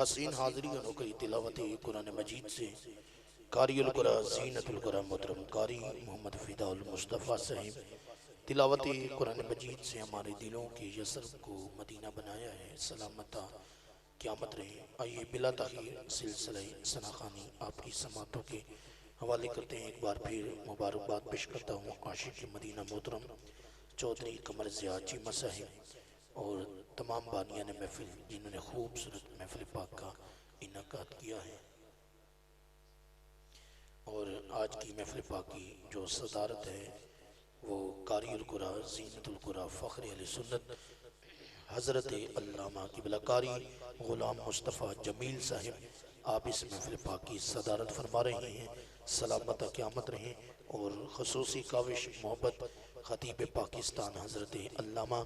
हसीन हाजिरी नौकरी तिलावत कुरान मजीद से कारियुल कुरा ज़ीनतुल कुरा मोहतरम कारी मोहम्मद फ़िदाउल मुस्तफ़ा साहिब तिलावत कुरान मजीद से हमारे दिलों के यसर को मदीना बनाया है सलामता क़यामत रहे। आइए बिला ताख़ीर सिलसिला सनाखानी आपकी समातों के हवाले करते हैं। एक बार फिर मुबारकबाद पेश करता हूँ आशिक़ मदीना मोहतरम चौधरी कमर ज़िया चीमा साहिब और तमाम बानियान महफिल जिन्होंने खूबसूरत महफिल पाक का इनकाद किया है। और आज की महफिल पाक की जो सदारत है वो कारियुल कुरा ज़ीनतुल कुरा फ़ख्र अहले सुन्नत हज़रत अल्लामा क़िबला कारी ग़ुलाम मुस्तफ़ा जमील साहिब आप इस महफिल पाक की सदारत फरमा रहे हैं। सलामत क़यामत रहें। और ख़ुसूसी काविश मोहब्बत ख़तीब पाकिस्तान हज़रत अल्लामा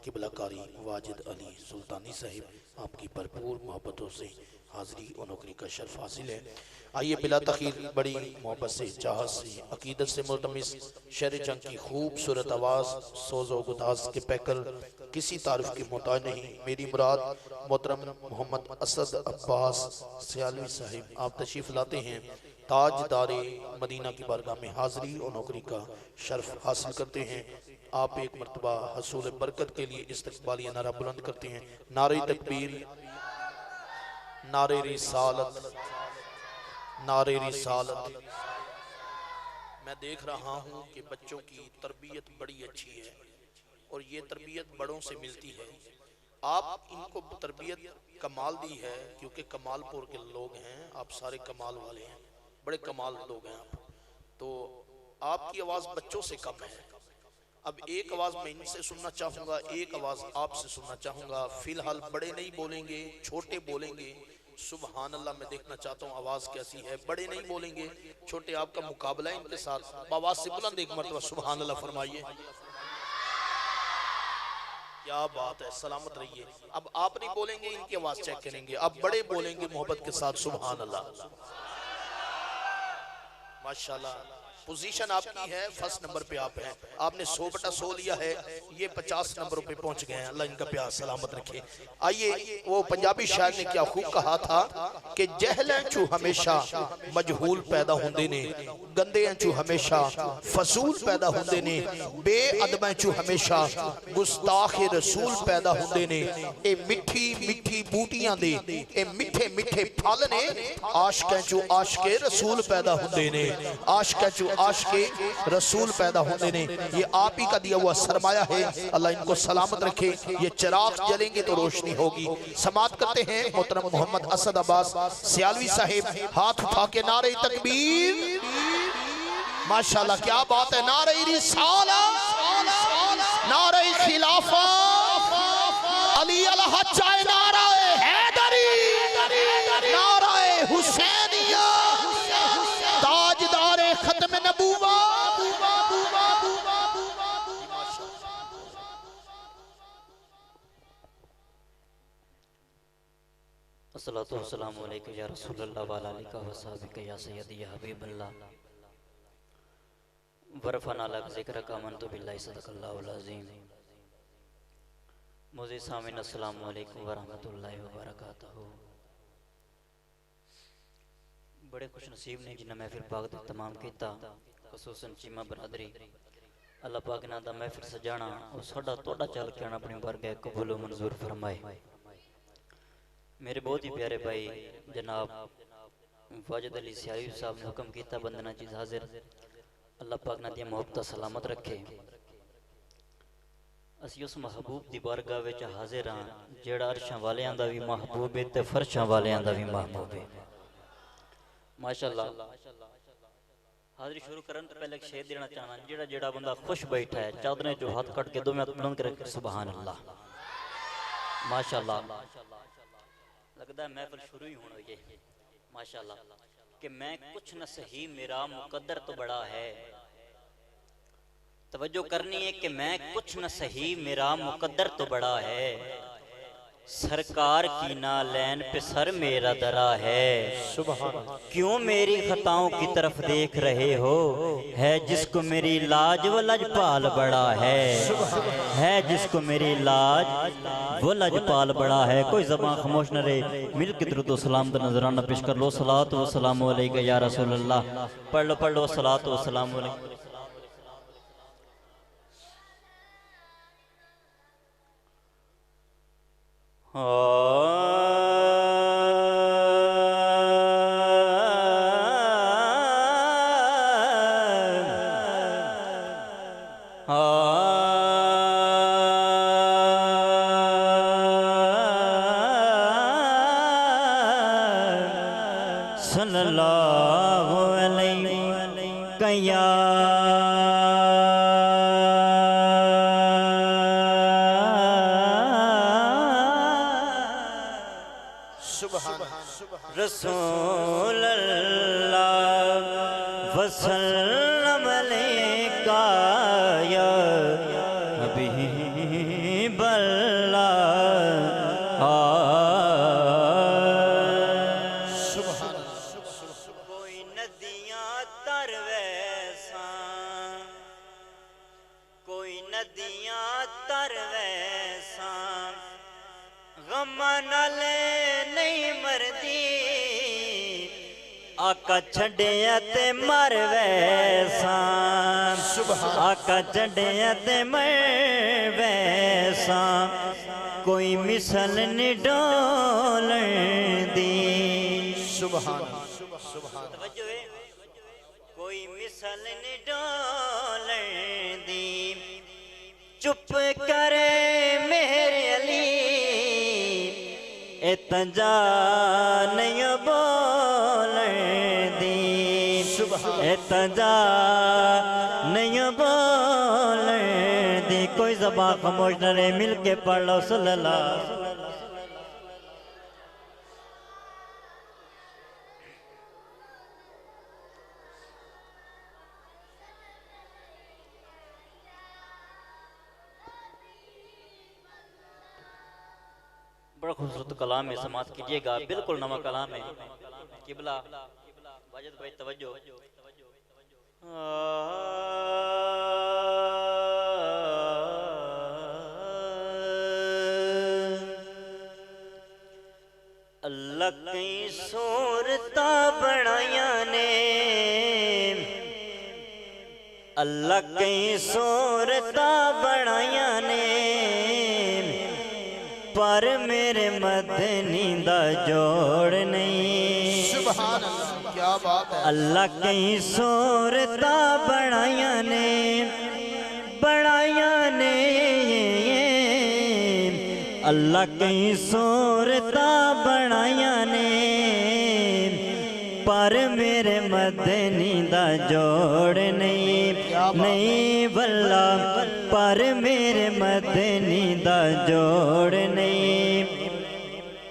क़िबला कारी वाजिद अली सुल्तानी साहिब आपकी भरपूर मोहब्बतों से हाज़री और नौकरी का शर्फ हासिल है। आइए बिला तख़ीर बड़ी मोहब्बत से चाहत से अकीदत से मुल्तमिस शेर जंग की खूबसूरत आवाज़ सोज़ो गुदास के पैकर किसी तारीफ की मोहताज नहीं। मेरी मुराद मोहतरम मोहम्मद असद अब्बास सियालवी साहिब, आप तशरीफ़ लाते हैं, ताजदारे मदीना की बारगाह में हाज़री और नौकरी का शर्फ हासिल करते हैं। आप एक मरतबा हसूल बरकत के लिए इस्तक़बालिया नारा बुलंद करते हैं। नारे तकबीर, नारे रिसालत, नारे रिसालत। मैं देख रहा हूँ कि बच्चों की तरबियत बड़ी अच्छी है और ये तरबियत बड़ों से मिलती है। आप इनको तरबियत कमाल दी है क्योंकि कमालपुर के लोग हैं, आप सारे कमाल वाले हैं, बड़े कमाल लोग हैं आप। तो आपकी आवाज़ बच्चों से कम है। अब एक आवाज़ मैं इनसे सुनना चाहूँगा, एक आवाज़ आपसे सुनना चाहूँगा। फिलहाल बड़े नहीं बोलेंगे, छोटे बोलेंगे। सुबहान अल्लाह, मैं देखना चाहता हूँ आवाज़ कैसी है। बड़े नहीं बोलेंगे, छोटे, आपका मुकाबला है इनके साथ। आवाज़ से बुलंद एक मरतबा सुबहान अल्लाह फरमाइए। क्या बात है, सलामत रहिए। अब आप नहीं बोलेंगे, इनकी आवाज़ चेक करेंगे। अब बड़े बोलेंगे मोहब्बत के साथ सुबहान अल्लाह। माशाल्लाह, पोजीशन आपकी है, फर्स्ट नंबर पे आप हैं। आपने 100/100 लिया है, ये 50 नंबरों पे पहुंच गए हैं। अल्लाह इनका प्यार सलामत रखे। आइए, वो पंजाबी शायर ने क्या खूब कहा था कि जहलें चू हमेशा मजहूल पैदा होंदे ने, गंदे चू हमेशा फसूल पैदा होंदे ने, बेअदबें चू हमेशा गुस्ताखे रसूल पैदा होंदे ने। ए मिठी मिठी बूटियां दे ए मिठे मिठे फल ने, आशिकां चू आशिके रसूल पैदा होंदे ने, आशिकां चू आशिके रसूल पैदा होंदे ने। ये आप ही का दिया हुआ सरमाया है। अल्लाह इनको सलामत रखे। ये चिराग जलेंगे तो रोशनी होगी। समाप्त करते हैं मोहतरम मोहम्मद असद अब्बास सियालवी साहिब, हाथ उठा के नारे तकबीर। माशाल्लाह, क्या बात है। नारे रिसालत, नारे खिलाफा, अली अलह चाहे, नारा हैदरी, नारा हुसैनिया, ताजदारे खत्म नबूवा। अस्सलातु वस्सलामु अलैका या रसूलल्लाह व अला आलिका व सहाबिका या सय्यदी या हबीबल्लाह वरफ़अना लक ज़िक्रका मनतु बिल्लाहि सदक़ल्लाहुल अज़ीम। मुझे सामीन अस्सलामु अलैकुम व रहमतुल्लाहि व बरकातहू। बड़े खुश नसीब ने जिन्हें महफिल पाक दा तमाम किया, खसूसन चीमा बरादरी। अल्लाह पाक ना दा महफिल सजाना और साडा तोड़ा चल के आना अपनी बारगाह कबूल व मंजूर फरमाए। मेरे बहुत ही प्यारे भाई जनाब वाजिद अली सियालवी साहब ने हुक्म किया बंदना चीज हाजिर। अल्लाह पाक ना दिया मोहब्बत सलामत रखे। असी उस महबूब दी बारगाह विच हाजिर हाँ जेड़ा अरशां वालियां दा भी महबूब है ते फरशां वालियां दा भी महबूब है। माशाअल्लाह, हाजिरी शुरू करने तो पहले एक शेर देना चाहना। जेड़ा जेड़ा बंदा खुश बैठा है, चादरें जो हाथ कट के दो हाथ बुलंद करके सुभान अल्लाह। माशाअल्लाह, लगता है महफिल शुरू ही होना ये। माशाअल्लाह, कि मैं कुछ न सही मेरा मुकद्दर तो बड़ा है। तवज्जो करनी है कि मैं कुछ न सही मेरा मुकद्दर तो बड़ा है। सरकार की नालैन पे सर मेरा दरा है। क्यों मेरी खताओं की तरफ देख रहे हो, है जिसको मेरी लाज वो लजपाल बड़ा है जिसको मेरी लाज वो लजपाल बड़ा है। कोई ज़बान खामोश न रहे, मिल के दुरूद व सलाम दा नजराना पेश कर लो। सलातो व सलामु अलैका या रसूल अल्लाह। पढ़ लो सलातो व सलामु अलैका। सल्लल्लाहु अलैहि या रसूल अल्लाह वसल्लम अलैका या हबीब अल्लाह। कोई नदियाँ तर वैसा, कोई नदियाँ तर वैसा, आका छड़िया ते मर वैसा आका छड़िया ते मर वैसा कोई मिसल निडोल दी सुभान कोई मिसल निडोल दी चुप करे मेरे अली इतना नहीं बोल दी इतना नहीं बोल दी कोई ज़बान खामोश न रहे मिल के पढ़ लो सल्लल्लाहु बड़ा खूबसूरत कलाम में समात कीजिएगा बिल्कुल नवा कलाम है किबला वाजिद भाई तवज्जो अल्लाह कई सूरता बनाया ने अल्लाह कई सूरता बनाया ने पर मेरे मदनी दा जोड़ नहीं सुभान अल्लाह क्या बात है अल्लाह कई सूरता बनाया ने अल्लाह कई सूरता बनाया ने पर मेरे मदनी दा जोड़ नहीं बल्ला पर मेरे मदनी दा जोड़ नहीं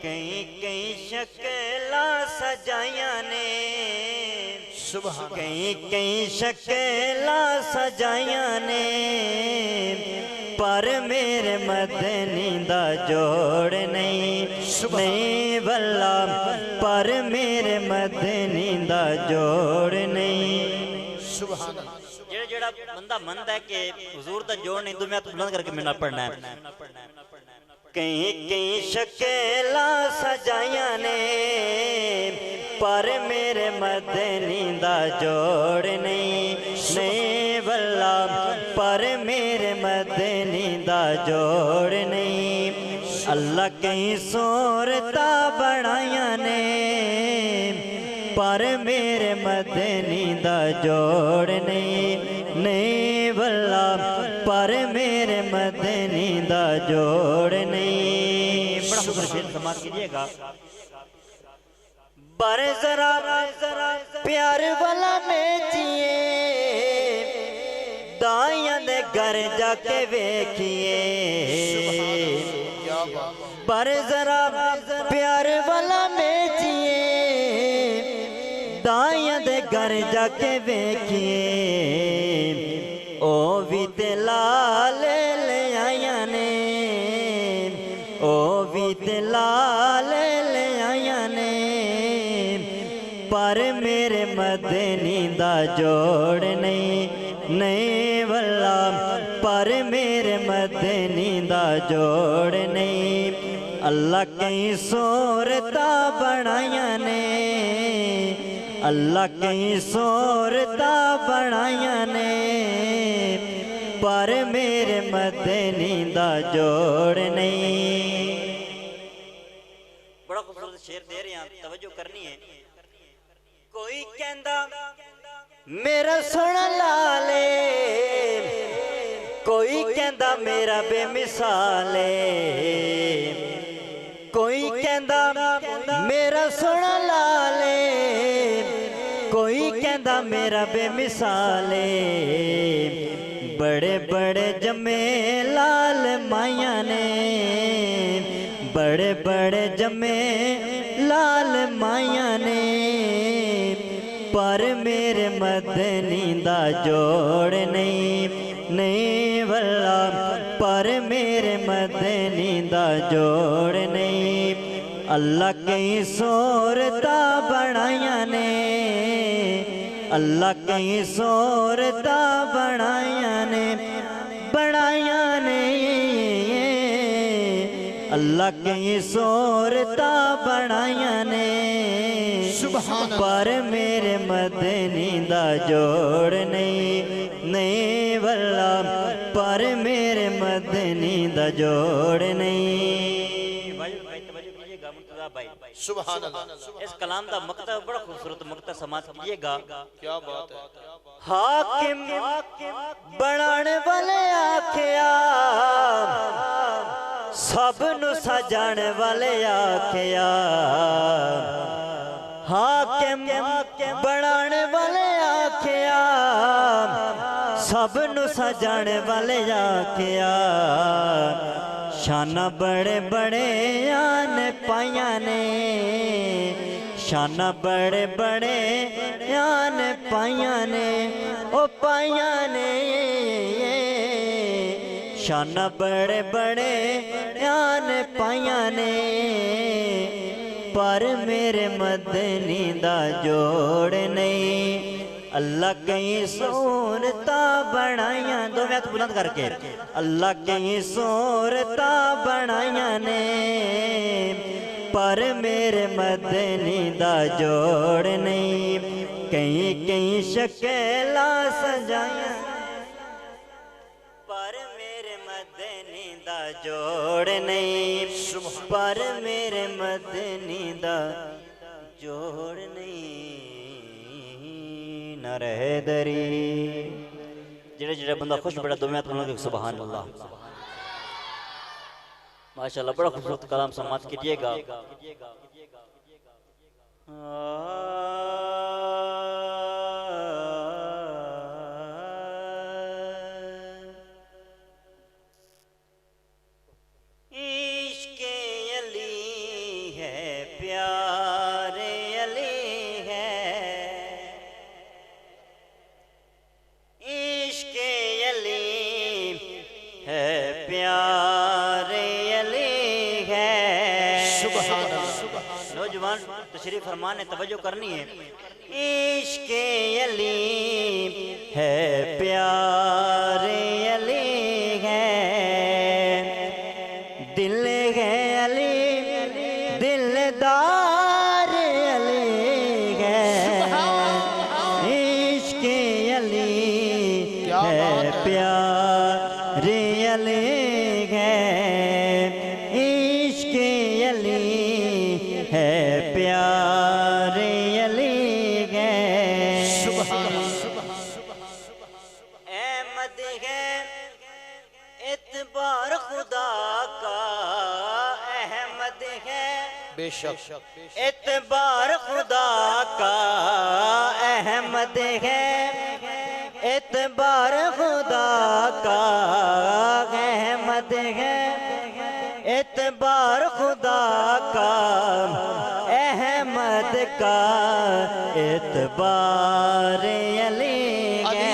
कई कई शक्ला सजाया ने कई कई शक्ला सजाया ने पर मेरे मदनी दा जोड़ नहीं बल्ला पर मेरे मदनी दा जोड़ नहीं जेड़ा बंदा मनदा है कि हुजूर दा जोड़ नहीं दुनिया तो बुलंद करके मेरा पढ़ना है कई कई शक्ला सजाया ने पर मेरे मदनी दा जोड़ नहीं बल्ला पर मेरे मदनी दा जोड़ नहीं अल्लाह कई सूरता बनाया ने पर मेरे मदनी दा जोड़ नहीं बल्ला पर मेरे मदनी दा जोड़ नहीं बड़ा खूबसूरत शेर समाप्त कीजिएगा पर जरा प्यार वाला में जिए दाइयां दे घर जाके वेखिए पर जरा प्यार वाला में जिए दाइयां दे घर जाके वेखिए ओ भी ते लाल ले आया ने ओ भी ते लाल ले आया ने पर मेरे मदनी दा जोड़ नहीं वल्ला पर मेरे मदनी दा जोड़ नहीं अल्लाह कई सूरता बनाया ने अल्लाह कई सूरता बनाया ने पर मेरे मदनी दा जोड़ नहीं बड़ा खूबसूरत शेर दे रहे हैं तवज्जो करनी है कोई कहंदा मेरा सोना लाले कोई कहंदा मेरा बेमिसाले कोई कहंदा मेरा सोना लाले कोई कहंदा मेरा बेमिसाले बड़े बड़े जमे लाल माया ने बड़े बड़े जमे लाल माया ने पर मेरे मदनी दा जोड़ नहीं वल्ला पर मेरे मदनी दा जोड़ नहीं अल्लाह कई सूरता बनाया ने अल्लाह कई सूरता बनाया ने अल्लाह कई सूरता बनाया ने पर मेरे मदनी दा जोड़ नहीं नहीं वल्ला पर मेरे मदनी दा जोड़ नहीं। भाई सुभान अल्लाह। इस कलाम का मकता बड़ा खूबसूरत मकता समाज कीजिएगा। क्या बात है। हाकिम बनाने वाले आखिया सब नु सजाने वाले आखिया। हाकिम बनाने वाले आखिया सब नु सजाने वाले आखिया। शाना बड़े बड़े आन पाया ने शाना बड़े बड़े आन पाया ने ओ पाया ने। शाना बड़े बड़े आन पाया ने पर मेरे मदनी दा जोड़ नहीं। अल्लाह कहीं सूरता बनाया दो हाथ बुलंद करके अल्लाह कहीं सूरता बनाया ने पर मेरे मदनी दा जोड़ नहीं। कहीं कहीं शकेला सजाया पर मेरे मदनी दा जोड़ नहीं। पर मेरे मदनी दा जोड़ नहीं। न रहे दरी जेड़े जेड़े बंदा खुश बड़ा दो मिनट बोलोगे सुभान अल्लाह। माशाल्लाह बड़ा खूबसूरत कलाम समाप्त कीजिएगा। इश्क़े अली है प्यारे अली है। इश्क़े अली है प्यारे अली है। नौजवान तशरीफ फरमान ने तवज्जो करनी है। इश्क़े अली है प्यारे अली है। दिल है अली दिलदार अली है। इश्क़े अली है प्यारे अली है। इश्क़े अली है प्यारे अली है। अहमद है एतबार खुदा का। अहमद है बेशक एतबार खुदा का। अहमद है एतबार खुदा का। अहमद है एतबार खुदा का। अहमद का एतबार अली है।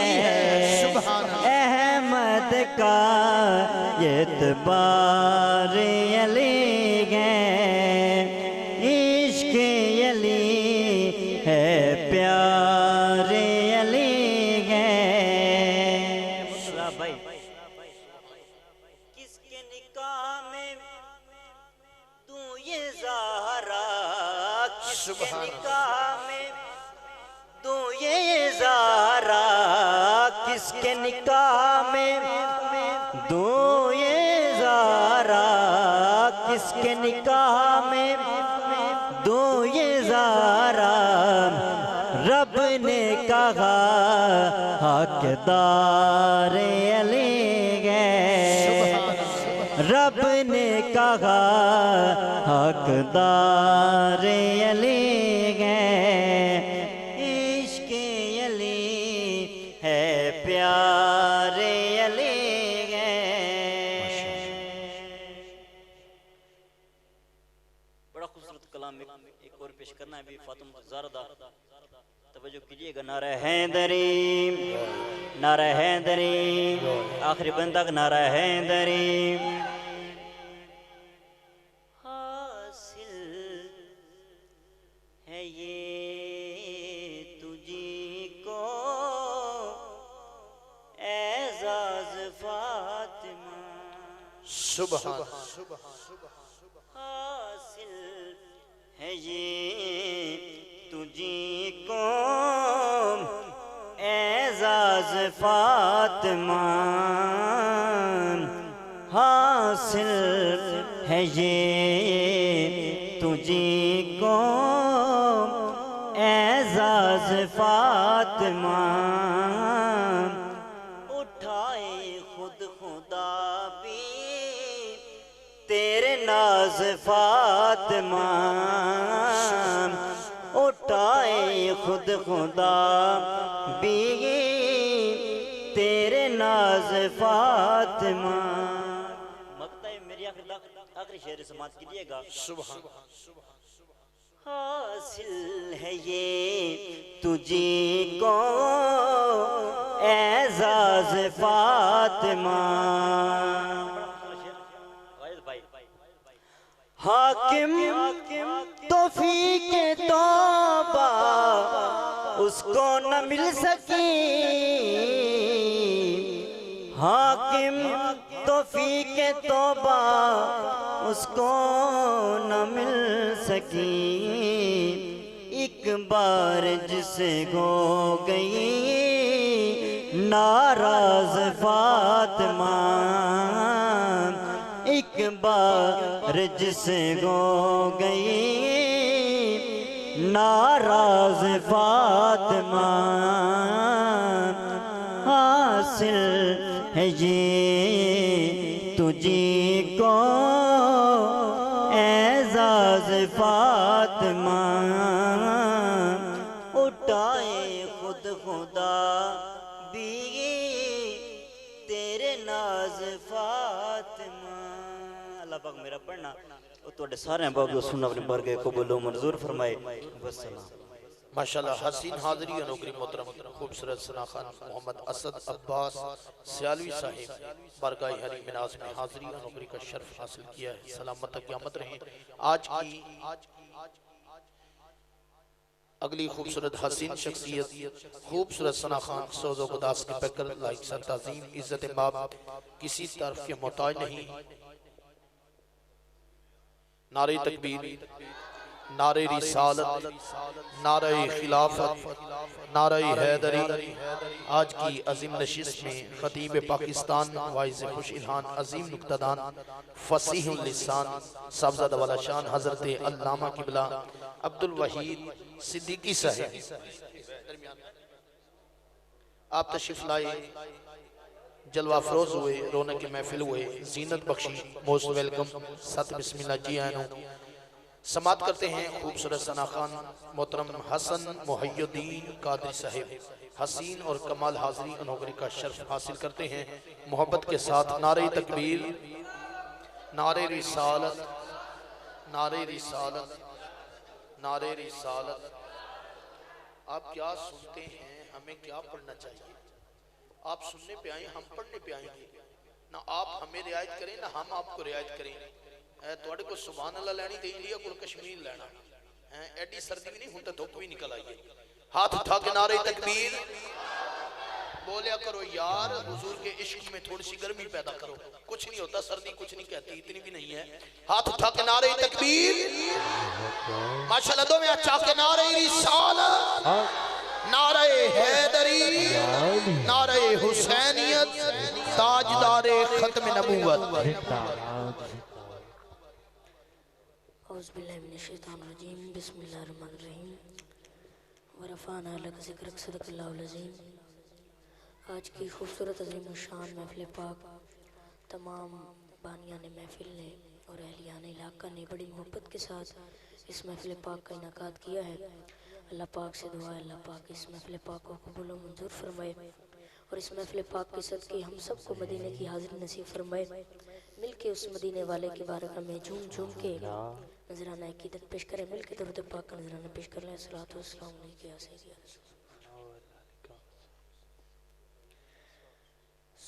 अहमद का एतबार अली है। इश्क़े अली है प्यारे अली है। भाई किसके निकाह में तू ये ज़हरा। किसके निकाह में तू ये ज़हरा। किसके निकाह में तू ये ज़हरा। किसके निकाह में तू ये ज़हरा। रब ने कहा हकदार अली है। रब ने कहा हकदार अली है। इश्क़े अली है प्यारे अली है। बड़ा खूबसूरत कलाम एक और पेश करना है भी फातिमा ज़हरा। तवज्जो कीजिएगा। नारा हैदरी नारा हैदरी आखिरी बंद तक नारा हैदरी। हासिल है ये तुझी को एजाज फातिमा। सुभान हासिल है ये तुझी फातिमा हासिल है ये तुझी को एजाज फातिमा उठाए खुद खुदा भी तेरे नाज फातिमा उठाए खुद खुदा भी तेरे नाज फातिमा। मकता है मेरी आखिरी शेर समाज कीजिएगा। सुभान हासिल है ये तुझी को एजाज फातिमा हाकिम तौफीक तौबा उसको न मिल सकी हाकिम तौफीक तौबा उसको न मिल सकी एक बार जिसे हो गई नाराज फातिमा एक बार जिसे हो गई नाराज फातिमा हासिल है ये तुझी को एजाज फातिमा उठाए खुद खुदा भी तेरे नाज फातिमा। अल्लाह पाक मेरा पढ़ना और तुहाडे सारे बाग सुनना अपने बरगे कबूल मंजूर फरमाए। वस्सलाम। माशाल्लाह हसीन हाज़री नौकरी मोहतरम खूबसूरत सना खान मोहम्मद असद अब्बास सियालवी साहिब बरगाह हरी मिनाज में हाज़री नौकरी का शर्फ हासिल किया है। सलामत क़यामत रहे। आज की अगली खूबसूरत हसीन शख्सियत खूबसूरत सना खान सोज़ो गुदास के पैकर लाइक सर ताज़ीम इज़्ज़त बाप किसी तरफ के मोहताज नहीं। नारे तकबीर नारे रिसालत नारे खिलाफत नारे हैदरी। आज की अजीम नशिस्त में खतीब पाकिस्तान वाइज़ खुश इल्हान अजीम नुक्तादान फसीहुल लिसान साहबजादा वाला शान हज़रत अल्लामा किबला अब्दुल वहीद सिद्दीकी साहब आप तशरीफ लाए जलवा फरोज हुए रौनक की महफिल हुए जीनत बख्शी मोस्ट वेलकम सत बिस्मिल्लाह जी आनो समात करते हैं खूबसूरत सना खान मोहतरम हसन मुहय्यद्दीन कादरी साहिब हसीन और कमाल हाज़री नौकरी का शर्फ हासिल करते हैं मोहब्बत के साथ। नारे तकबीर नारे रिसालत नारे रिसालत नारे रिसालत। आप क्या सुनते हैं हमें क्या पढ़ना चाहिए? आप सुनने पे आए हम पढ़ने पे आएंगे ना। आप हमें रियायत करें ना हम आपको रियायत करें। थोड़े को सुभान अल्लाह लैनी ते इंडिया को कश्मीर लेना है। एडी सर्दी भी नहीं हुन तो धुप भी निकल आई है। हाथ उठा के नारे तकबीर बोलिया करो यार हुजूर के इश्क में थोड़ी सी गर्मी पैदा करो। कुछ नहीं होता सर्दी कुछ नहीं कहती इतनी भी नहीं है। हाथ उठा के नारे तकबीर माशाल्लाह दो में अच्छा के नारे रिसालत नारे हैदरी नारे हुसैनियत ताजदारे खत्म नबूवत। औज़ुबिल्लाहिमिनश्शैतानिर्रजीम बिस्मिल्लाहिर्रहमानिर्रहीम वरफ़अना लक ज़िक्रक सदक़ल्लाहुल अज़ीम। आज की खूबसूरत अज़ीम शान महफ़िल पाक तमाम बानियान महफ़िल ने और अहलियान इलाका ने बड़ी मोहब्बत के साथ इस महफ़िल पाक का इनाकात किया है। अल्लाह पाक से दुआ है अल्लाह पाक इस महफ़िल पाक को कबूल व मंजूर फरमाए और इस महफ़िल पाक के सदक़े हम सबको मदीने की हाज़िरी नसीब फरमाए। मिल के उस मदीने वाले की बारगाह में झूम झूम के नजराना अक़ीदत पेश करें। मिल के दरूद पाक का नजराना पेश कर लें। सलातो व सलाम अलैका या सय्यदी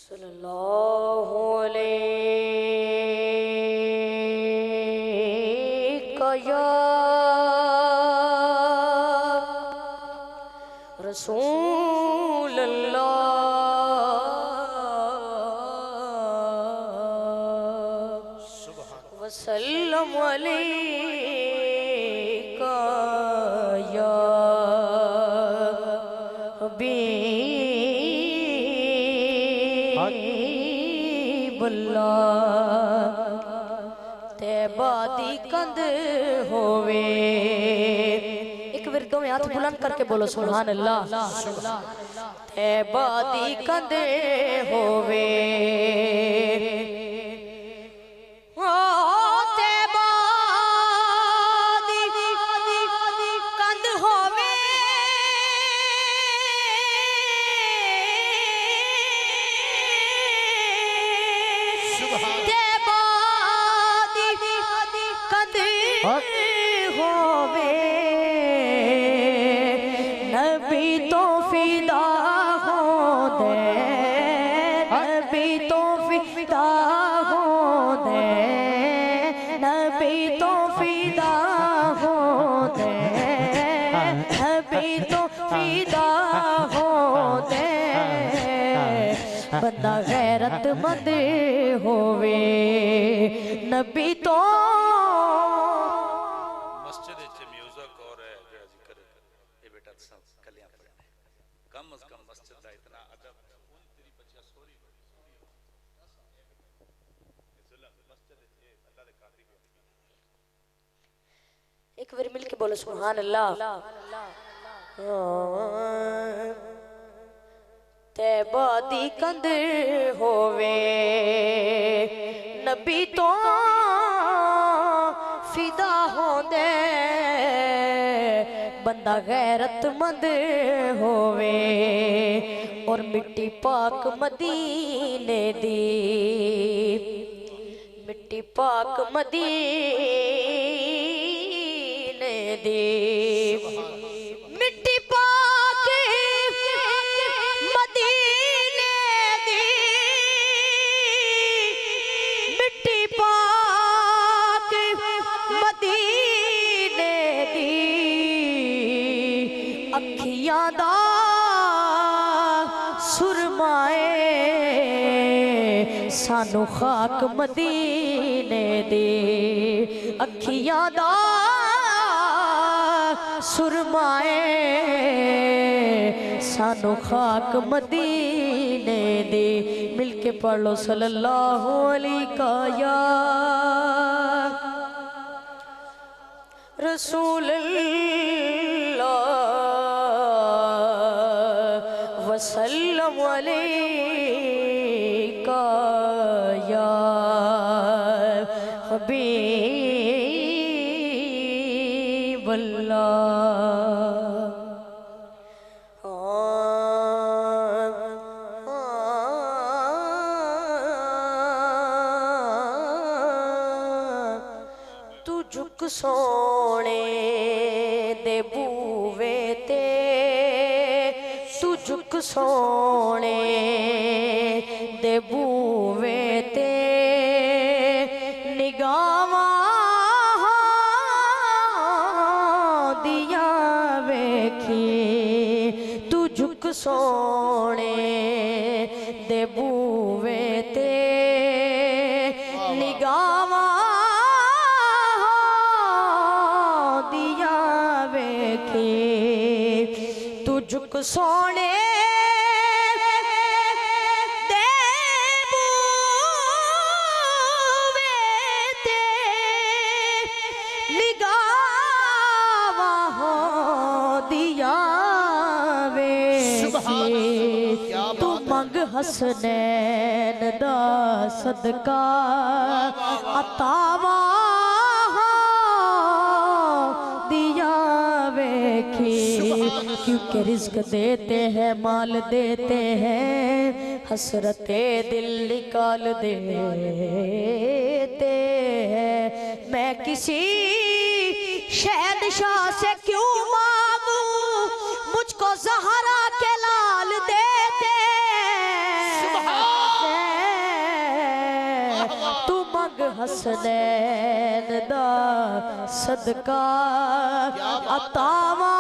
सल्लल्लाहु अलैका या रसूल अल्लाह वसल्लम अलैका या हबीब बल्ला तैबा दी कंद होवे। एक बार दो हाथ बुलंद करके बोलो सुभान अल्लाह। तैबा दी कंद होवे नबी तो फिदा हो दे, नबी तो फिदा हो दे, नबी तो फिदा हो दे, नबी तो फिदा हो दे। बंदा गैरतमंद होवे नबी तो एक बार मिलके बोलो सुभान अल्लाह। तैबा दी कंद होवे नबी तो फिदा होंदे। बंदा गैरतमंद होवे और मिट्टी पाक मदीने दी, मिट्टी पाक मदीने दी, मिट्टी पाक मदीने दी, मिट्टी पाक मदीने दी। अखियां दा सुरमाए सानू खाक मदीने दी। अखियां दा सुरमाए सानू खाक मदीने दे। मिलके पढ़ लो सल्लल्लाहु अलैहि या रसूल अल्लाह वसल्लम अलैका या हबीब तू झुक सोने दे बूवे ते, तू झुक सोने दे बूवे ते निगावां दिया वेखी। तू झुक सोने दे बूवे ते निगावां दिया वेखी। तू झुक सोने तू मंग हसनैन दा सदका अतावा दिया वेखी। क्योंकि रिज्क देते हैं माल देते हैं, हसरते दिल निकाल देते हैं। मैं किसी शहनशाह से क्यों मांगू, मुझको ज़हरा के लाल देते। तू मंग हसनैन दा सदका अतावा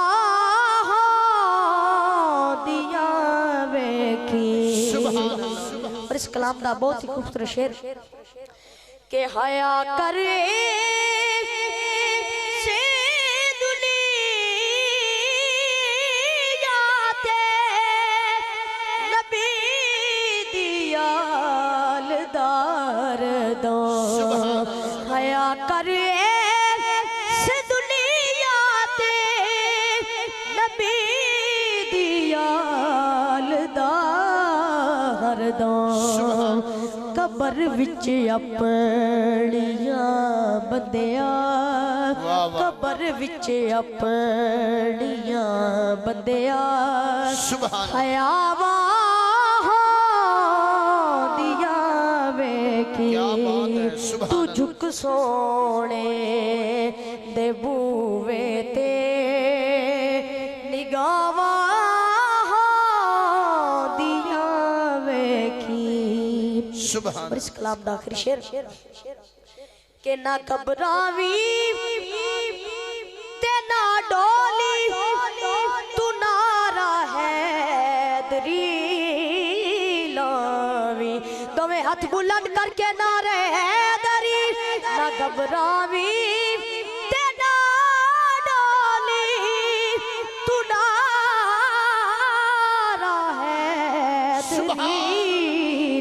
दिया वेखी। और इस कलाम का बहुत ही खूबसूरत शेर के हया करे नबी दियाल दा नबी दियाल दा हरदम कबर विच अपनियां बंदिया कबर विच अपनियां बंदिया हयावा दिया वेखी तू झुक सोने दे बूवे ते निगावा दिया वेखी। और इस कलाम दा आखिरी शेर के ना घबरावी ते ना डोली तू नारा हैदरी लावी दोवें हाथ बुलंद करके नारे हैदरी ना घबरावी ते ना डोली तू नारा हैदरी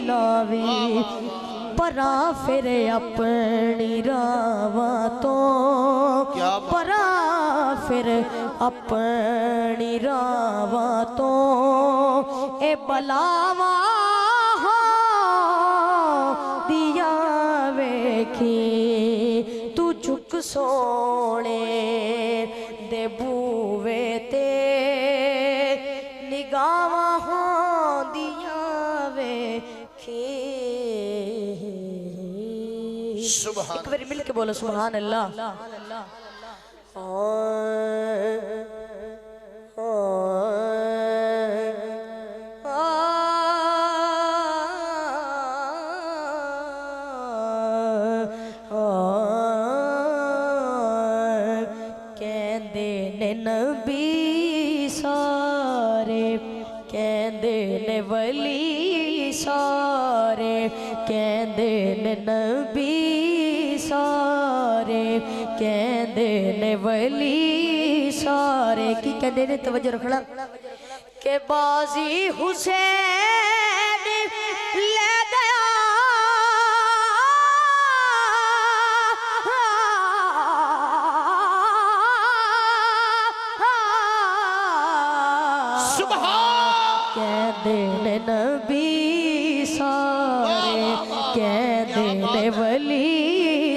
लावी परा फिर अपनी रावा तो परा फिर अपनी रावा तो ए बलावा दिया वेखी तू झुक सोने दे बूवे ते निगावा दिया वेखी। एक बार मिल के बोलो सुभान अल्लाह। कहंदे ने नबी सारे कहंदे ने वली सारे कहंदे ने नबी सारे कहंदे ने वली सारे की कहंदे ने तवज्जो रखना के बाजी हुसैन ले गया कहंदे ने नबी सारे कहंदे ने वली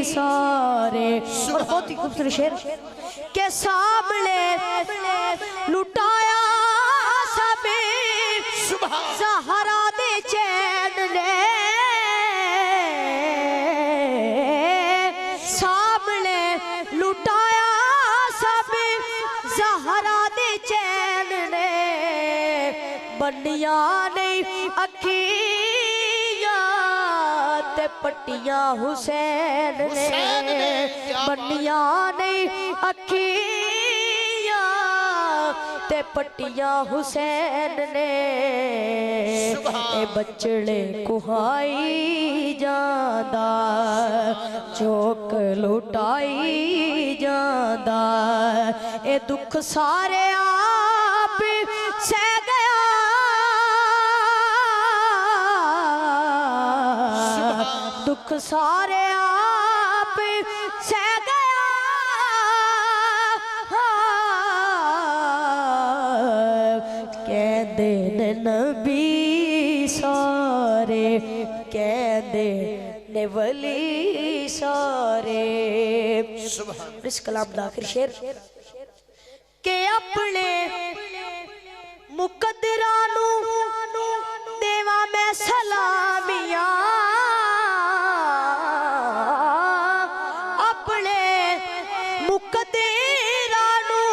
सारे। और बहुत ही खूबसूरत शेर के सामने लुटाया सबे ज़हरा दे चैन ने सामने लुटाया सबे ज़हरा दे चैन ने बनिया नहीं अखियां ते पट्टियां हुसैन ने बनिया नहीं अखियां ते पट्टियां हुसैन ने ए बचड़े कुहाई जांदा चौक लुटाई जांदा ए दुख सारे आप सह गया दुख सारे आप सह गया कहंदे ने नबी सारे कहंदे ने वली सारे। इस कलाम दा आखिरी शेर के अपने मुकद्दरां नू देवा मैं सलामियां अपने मुकद्दरां नू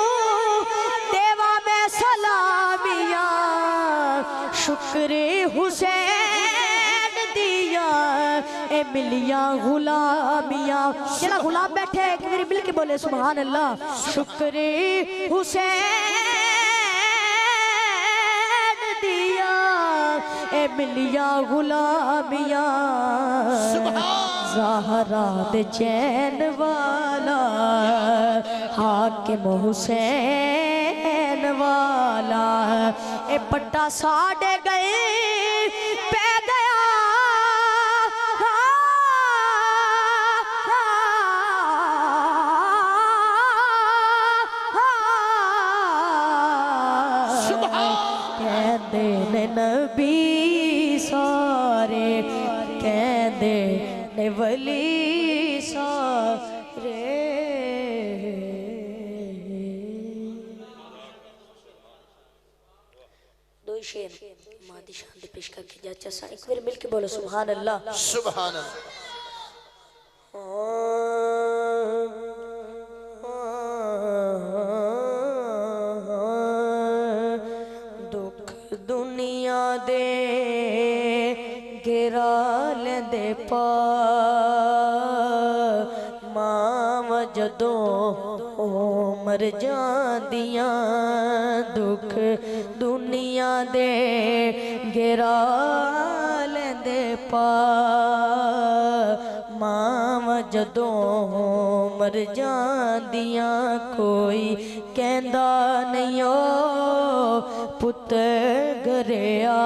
देवा मैं सलामियां शुक्र हुसैन दिया ए मिलिया गुलामियां। चला गुलाम बैठे एक मेरी मिल के बोले सुभान अल्लाह। शुक्र हुसैन दिया ए मिलिया गुलामियां ज़हरा दे चैन वाला हाकिम हुसैन वाला ए पट्टा साड़े गए पै गया कहते ने नबी सारे कहते ने वली सारे दो शेर मादी शान दे पेश करके जाचा सा एक बार मिलके बोलो सुभान अल्लाह सुभान अल्लाह। दुख दुनिया दे गिरा लेंदे पा मां जदों मर जांदियां दुख दुनिया दे गिरा लेंदे पा मां जदों मर जांदियां कोई कहंदा नहीं ओ पुत घरिया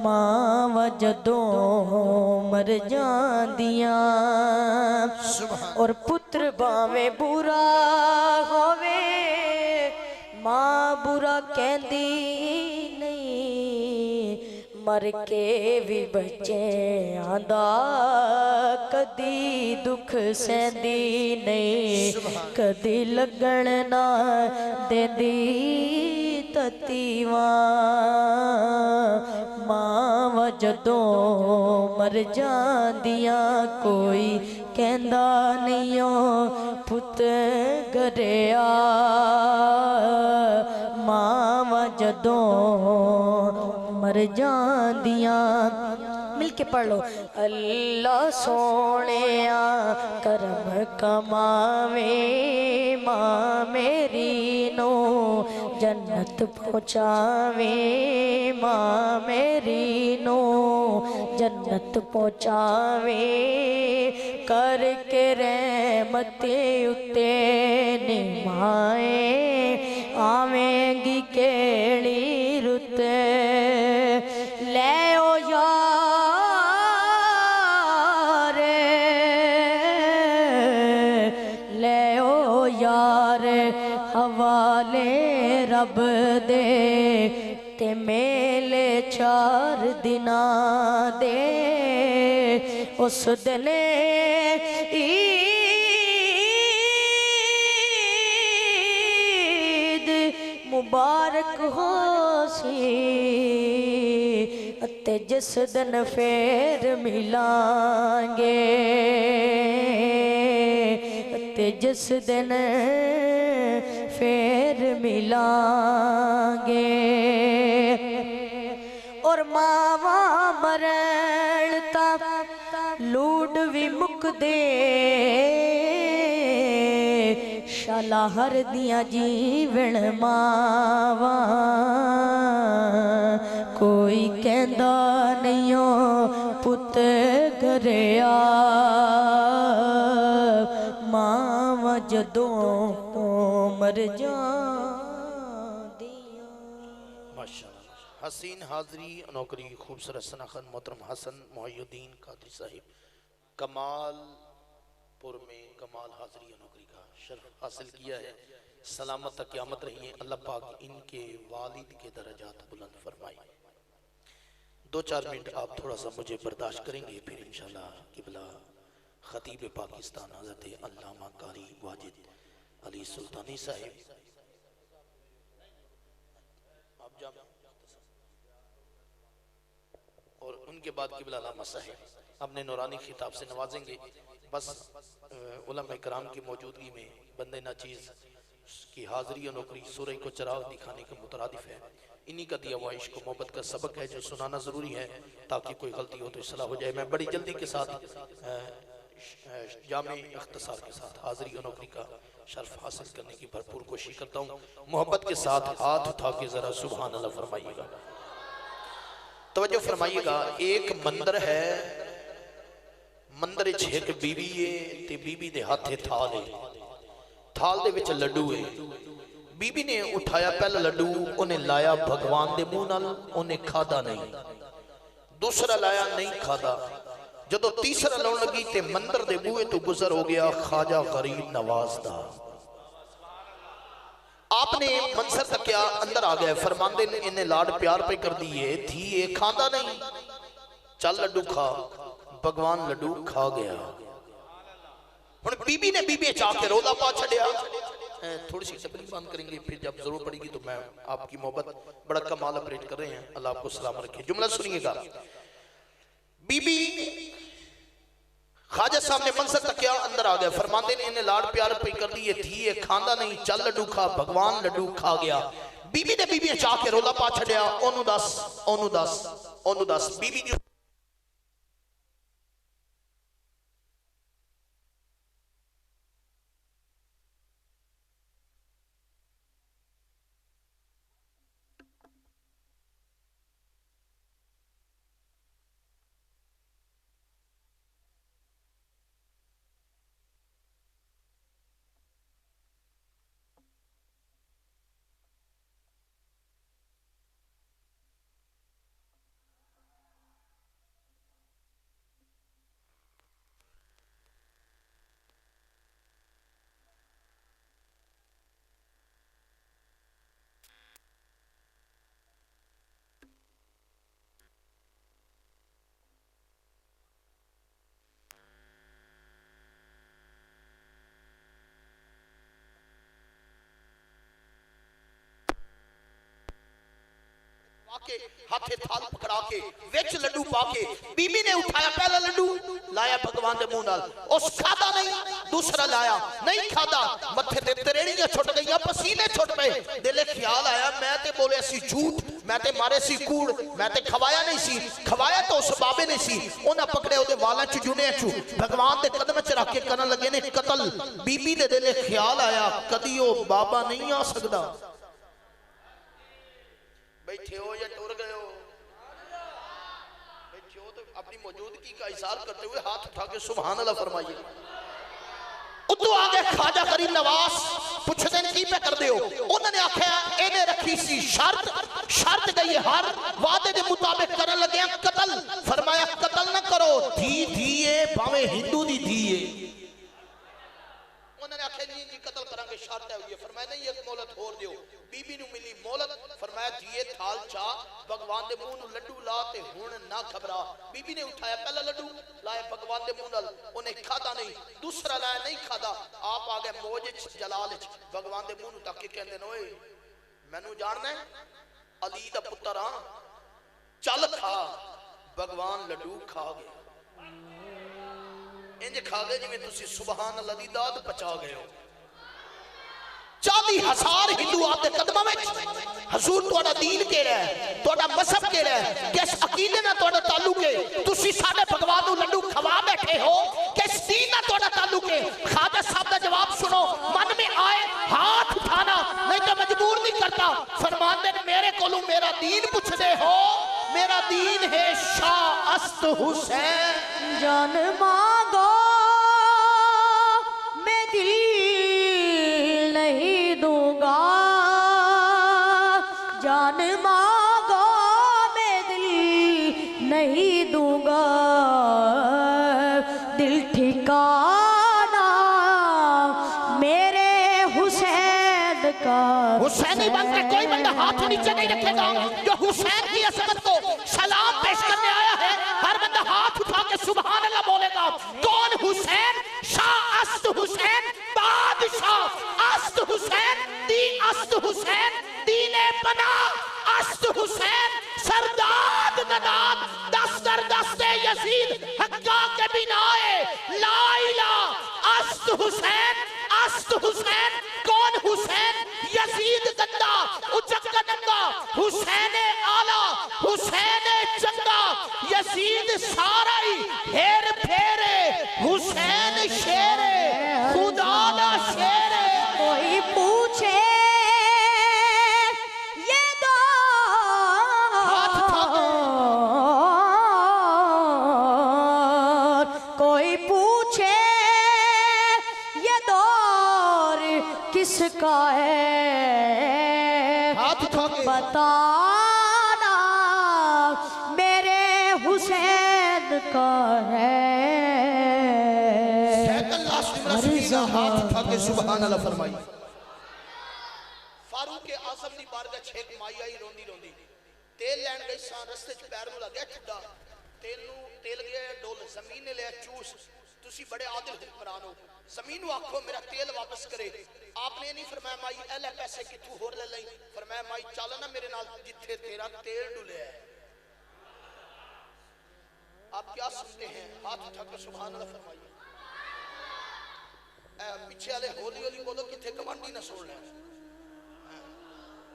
मां जदों मर जांदियां और पुत्र भावे बुरा होवे मां बुरा कहंदी नहीं मर के भी बच्चे आंदा कदी दुख सहंदी नहीं कदी लगन ना देंदी ततीवा मां जदों मर जांदियां कोई कहंदा नहीं ओ पुत घरिया मां जदों मर जांदियां मिलके पढ़ लो अल्लाह सोनिया करम कमावे मां मेरी नो जन्नत पहुँचावे मां मेरी नो जन्नत पहुँचावे करके रहमते उते निमाए आवेंगी केड़ी रुते ले ओ यार ले ओ यार हवाले रब दे ते मेले 4 दिना दे उस दिन ईद मुबारक हो सी ते जिस दिन फेर मिलांगे ते जिस दिन फेर मिलांगे और मावा मरण ता लूड भी मुक दे शाला हर दिया जीवन मावा कोई कहंदा नहीं ओ पुत घरिया मां जदों मर जांदियां माशाअल्लाह। हसीन हाजरी नौकरी खूबसूरत सनाखन मोहतरम हसन मोहिउद्दीन कादरी साहिब कमालपुर में कमाल हाजरी नौकरी का शर्फ हासिल किया है। सलामत तक क़यामत रहिए। अल्लाह पाक इनके वालिद के दर्जात बुलंद फरमाए। 2-4 मिनट आप थोड़ा सा मुझे बर्दाश्त करेंगे, फिर इंशाल्लाह किबला खतीब पाकिस्तान हज़रत अल्लामा कारी वाजिद अली सुल्तानी साहिब आप जा और उनके बाद किबला अल्लामा साहिब अपने नूरानी खिताब से नवाजेंगे। बस उलमा इकराम की मौजूदगी में बंदे नाचीज़ की हाज़री और नौकरी सूरज को चराग दिखाने के मुतरादिफ है। इन्हीं का दिया हुआ इश्क मोहब्बत का सबक है जो सुनाना ज़रूरी है ताकि कोई गलती हो तो इस्लाह हो जाए। मैं बड़ी जल्दी के साथ जामे इख्तिसार के साथ हाज़री और नौकरी का शर्फ हासिल करने की भरपूर कोशिश करता हूँ। मोहब्बत के साथ हाथ उठा के ज़रा सुभान अल्लाह फरमाइएगा। तवज्जो फरमाइएगा। एक मंदिर है, मंदिर एक बीबी है ते बीबी दे हाथे थाल है, थाल दे विच लड्डू है। बीबी ने उठाया पहला लड्डू, उन्हें लाया भगवान दे मुंह नाल, उन्हें खादा नहीं। दूसरा लाया, नहीं खादा। जदों तीसरा लाउण लगी ते मंदिर दे बूहे तो गुजर हो गया ख्वाजा गरीब नवाज दा। आप आपने मंसर तकिया अंदर आ गया फरमांदे ने इन्हें लाड प्यार पे कर दिए थी ये खांदा नहीं चल लड्डू खा भगवान लड्डू खा गया हुण बीबी ने बीबी चाह के रोला पा छड़िया थोड़ी सी तकलीफ बंद करेंगे फिर जब जरूरत पड़ेगी तो मैं आपकी मोहब्बत बड़ा कमाल ऑपरेट कर रहे हैं अल्लाह आपको सलाम रखे जुमला सुनिएगा बीबी ख्वाजा साहब ने मंसर तकिया अंदर आ गया फरमाते ने इन्हें लाड प्यार पे कर दिए थी ये खांदा नहीं चल लड्डू खा भगवान लड्डू खा गया बीबी ने बीबी चाह के रोला पा छड़िया ओनू दस बीबी जो के हाथे थाल पकड़ा के विच लड्डू पाके बीबी ने उठाया पहला लड्डू लाया भगवान दे मुंह नाल उस खादा नहीं दूसरा लाया नहीं खादा मथे ते तरेड़ियां छुट गईयां पसीने छुट पे दिले ख्याल आया मैं ते बोले सी झूठ मैं ते मारे सी कूड़ मैं ते खवाया नहीं सी खवाया तो उस बाबे ने सी उन्हां पकड़े ओदे वालां च जुने च भगवान दे कदम च रख के करन लगे ने कत्ल बीबी दे दिले ख्याल आया कदी ओ बाबा नहीं आ सकदा बैठे हो या टुर गए हो बैठे हो तो अपनी मौजूदगी का इज़हार करते हुए हाथ उठा के सुभान अल्लाह फरमाइए उतो आगे ख्वाजा करीम नवाज पुछदे ने की पे कर दे हो उन्होंने आख्या इन्हें रखी सी शर्त गई हर वादे के मुताबिक करन लगे कत्ल फरमाया कत्ल ना करो धी धीए भावे हिंदू दी धीए उन्होंने आख्या जी कत्ल करांगे शर्त है फरमाया नहीं एक मोहलत होर दियो बीबी नु मिली मोहलत फरमाया धीए थाल चा भगवान दे मुंह नु लड्डू ला ते हुण ना घबरा बीबी ने उठाया पहला लड्डू लाया भगवान दे मुंह नाल ओने खाता नहीं दूसरा लाया नहीं खाता आप आ गए मौज च जलाल च भगवान दे मुंह नु तक के कहंदे ने ओए मैनू जानना है अली दा पुत्र हां चल खा भगवान लड्डू खा गया इंज खा गए जिवें तुसी सुभान अल्लाह दी दाद पचा गए हो 40,000 हिंदू आपके कदमां में हजूर तोड़ा दीन केड़ा है तोड़ा मजहब केड़ा है किस अकीदे नाल तोड़ा ताल्लुक है तुसी साडे भगवान नू लड्डू खवा बैठे हो किस दीन नाल तोड़ा ताल्लुक है ख्वाजा साहब दा जवाब सुनो मन में आए हाथ उठाना नहीं तो मजबूर नहीं करता फरमाते ने मेरे कोलों मेरा दीन पूछदे हो मेरा दीन है शाह अस्त हुसैन जान मांगो मैं दिल नहीं दूंगा जान मांगो मैं दिल नहीं दूंगा दिल ठिकाना मेरे हुसैन का हुसैनी बनकर कोई बंदा हाथ नीचे नहीं रखेगा जो हुसैन की असमत को सलाम पेश करने आया है हर बंदा हाथ उठा के सुभान अल्लाह बोलेगा कौन हुसैन शाह अस्त हुसैन बादशाह अस्त हुसैन दी अस्त हुसैन दीने बना अस्त हुसैन सरदाद नदाद दस्तर दस्ते यजीद हक्का के बिनाए ला इलाहा अस्त हुसैन कौन हुसैन यजीद गंदा उचक नंगा हुसैन आला हुसैन चंगा यजीद सारा ही हेर फेरे हुसैन शेरे खुदा दा शेरे कोई पूछे ये दो कोई पूछे ये दौर किसका है हाथ उठा के बताना मेरे हुसैन का है हाथ उठा के सुभान अल्लाह फरमाइए फारूक आजम दी बारगाह छेक माई आई रोंदी रोंदी तेल लैन गई सा रस्ते च पैर नु लग गया ठुड्डा तेल गया डोल जमीन ने लिया चूस तुसी बड़े आदिल हुक्मरान हो जमीन नु आखो मेरा तेल वापस करे आपने नहीं फरमाया माई एले पैसे किथू होर ले लई फरमाया माई चल ना मेरे नाल जिथे तेरा तेल डुलिया है। आप क्या सुनते हैं हाथ उठा कर सुभान अल्लाह फरमाइए। पीछे वाले होली होली बोलो किथे कमांडी ना सुन ले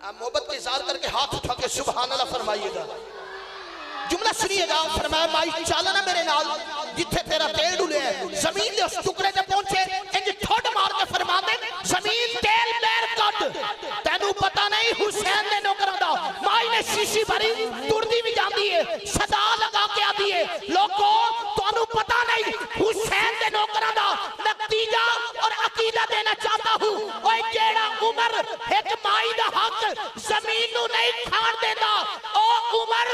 मोहब्बत के इज़हार करके हाथ उठा के सुभान अल्लाह फरमाइएगा। जुमला सुनिएगा फरमाया माई चल ना मेरे नाल जिथे तेरा तेल डुले है जमीन दे उस टुकड़े ते पहुंचे इंज ठोड मार के फरमांदे जमीन तेल लेर कट तैनू पता नहीं हुसैन दे नौकरां दा माई ने शीशी भरी तुरदी भी जांदी है सदा लगा के आदी है लोगों तुहानू पता नहीं हुसैन दे नौकरां दा नतीजा और अकीदा देना चाहता हूं ओए जेड़ा उमर एक माई दा हक जमीन नु नहीं खाण देंदा ओ उमर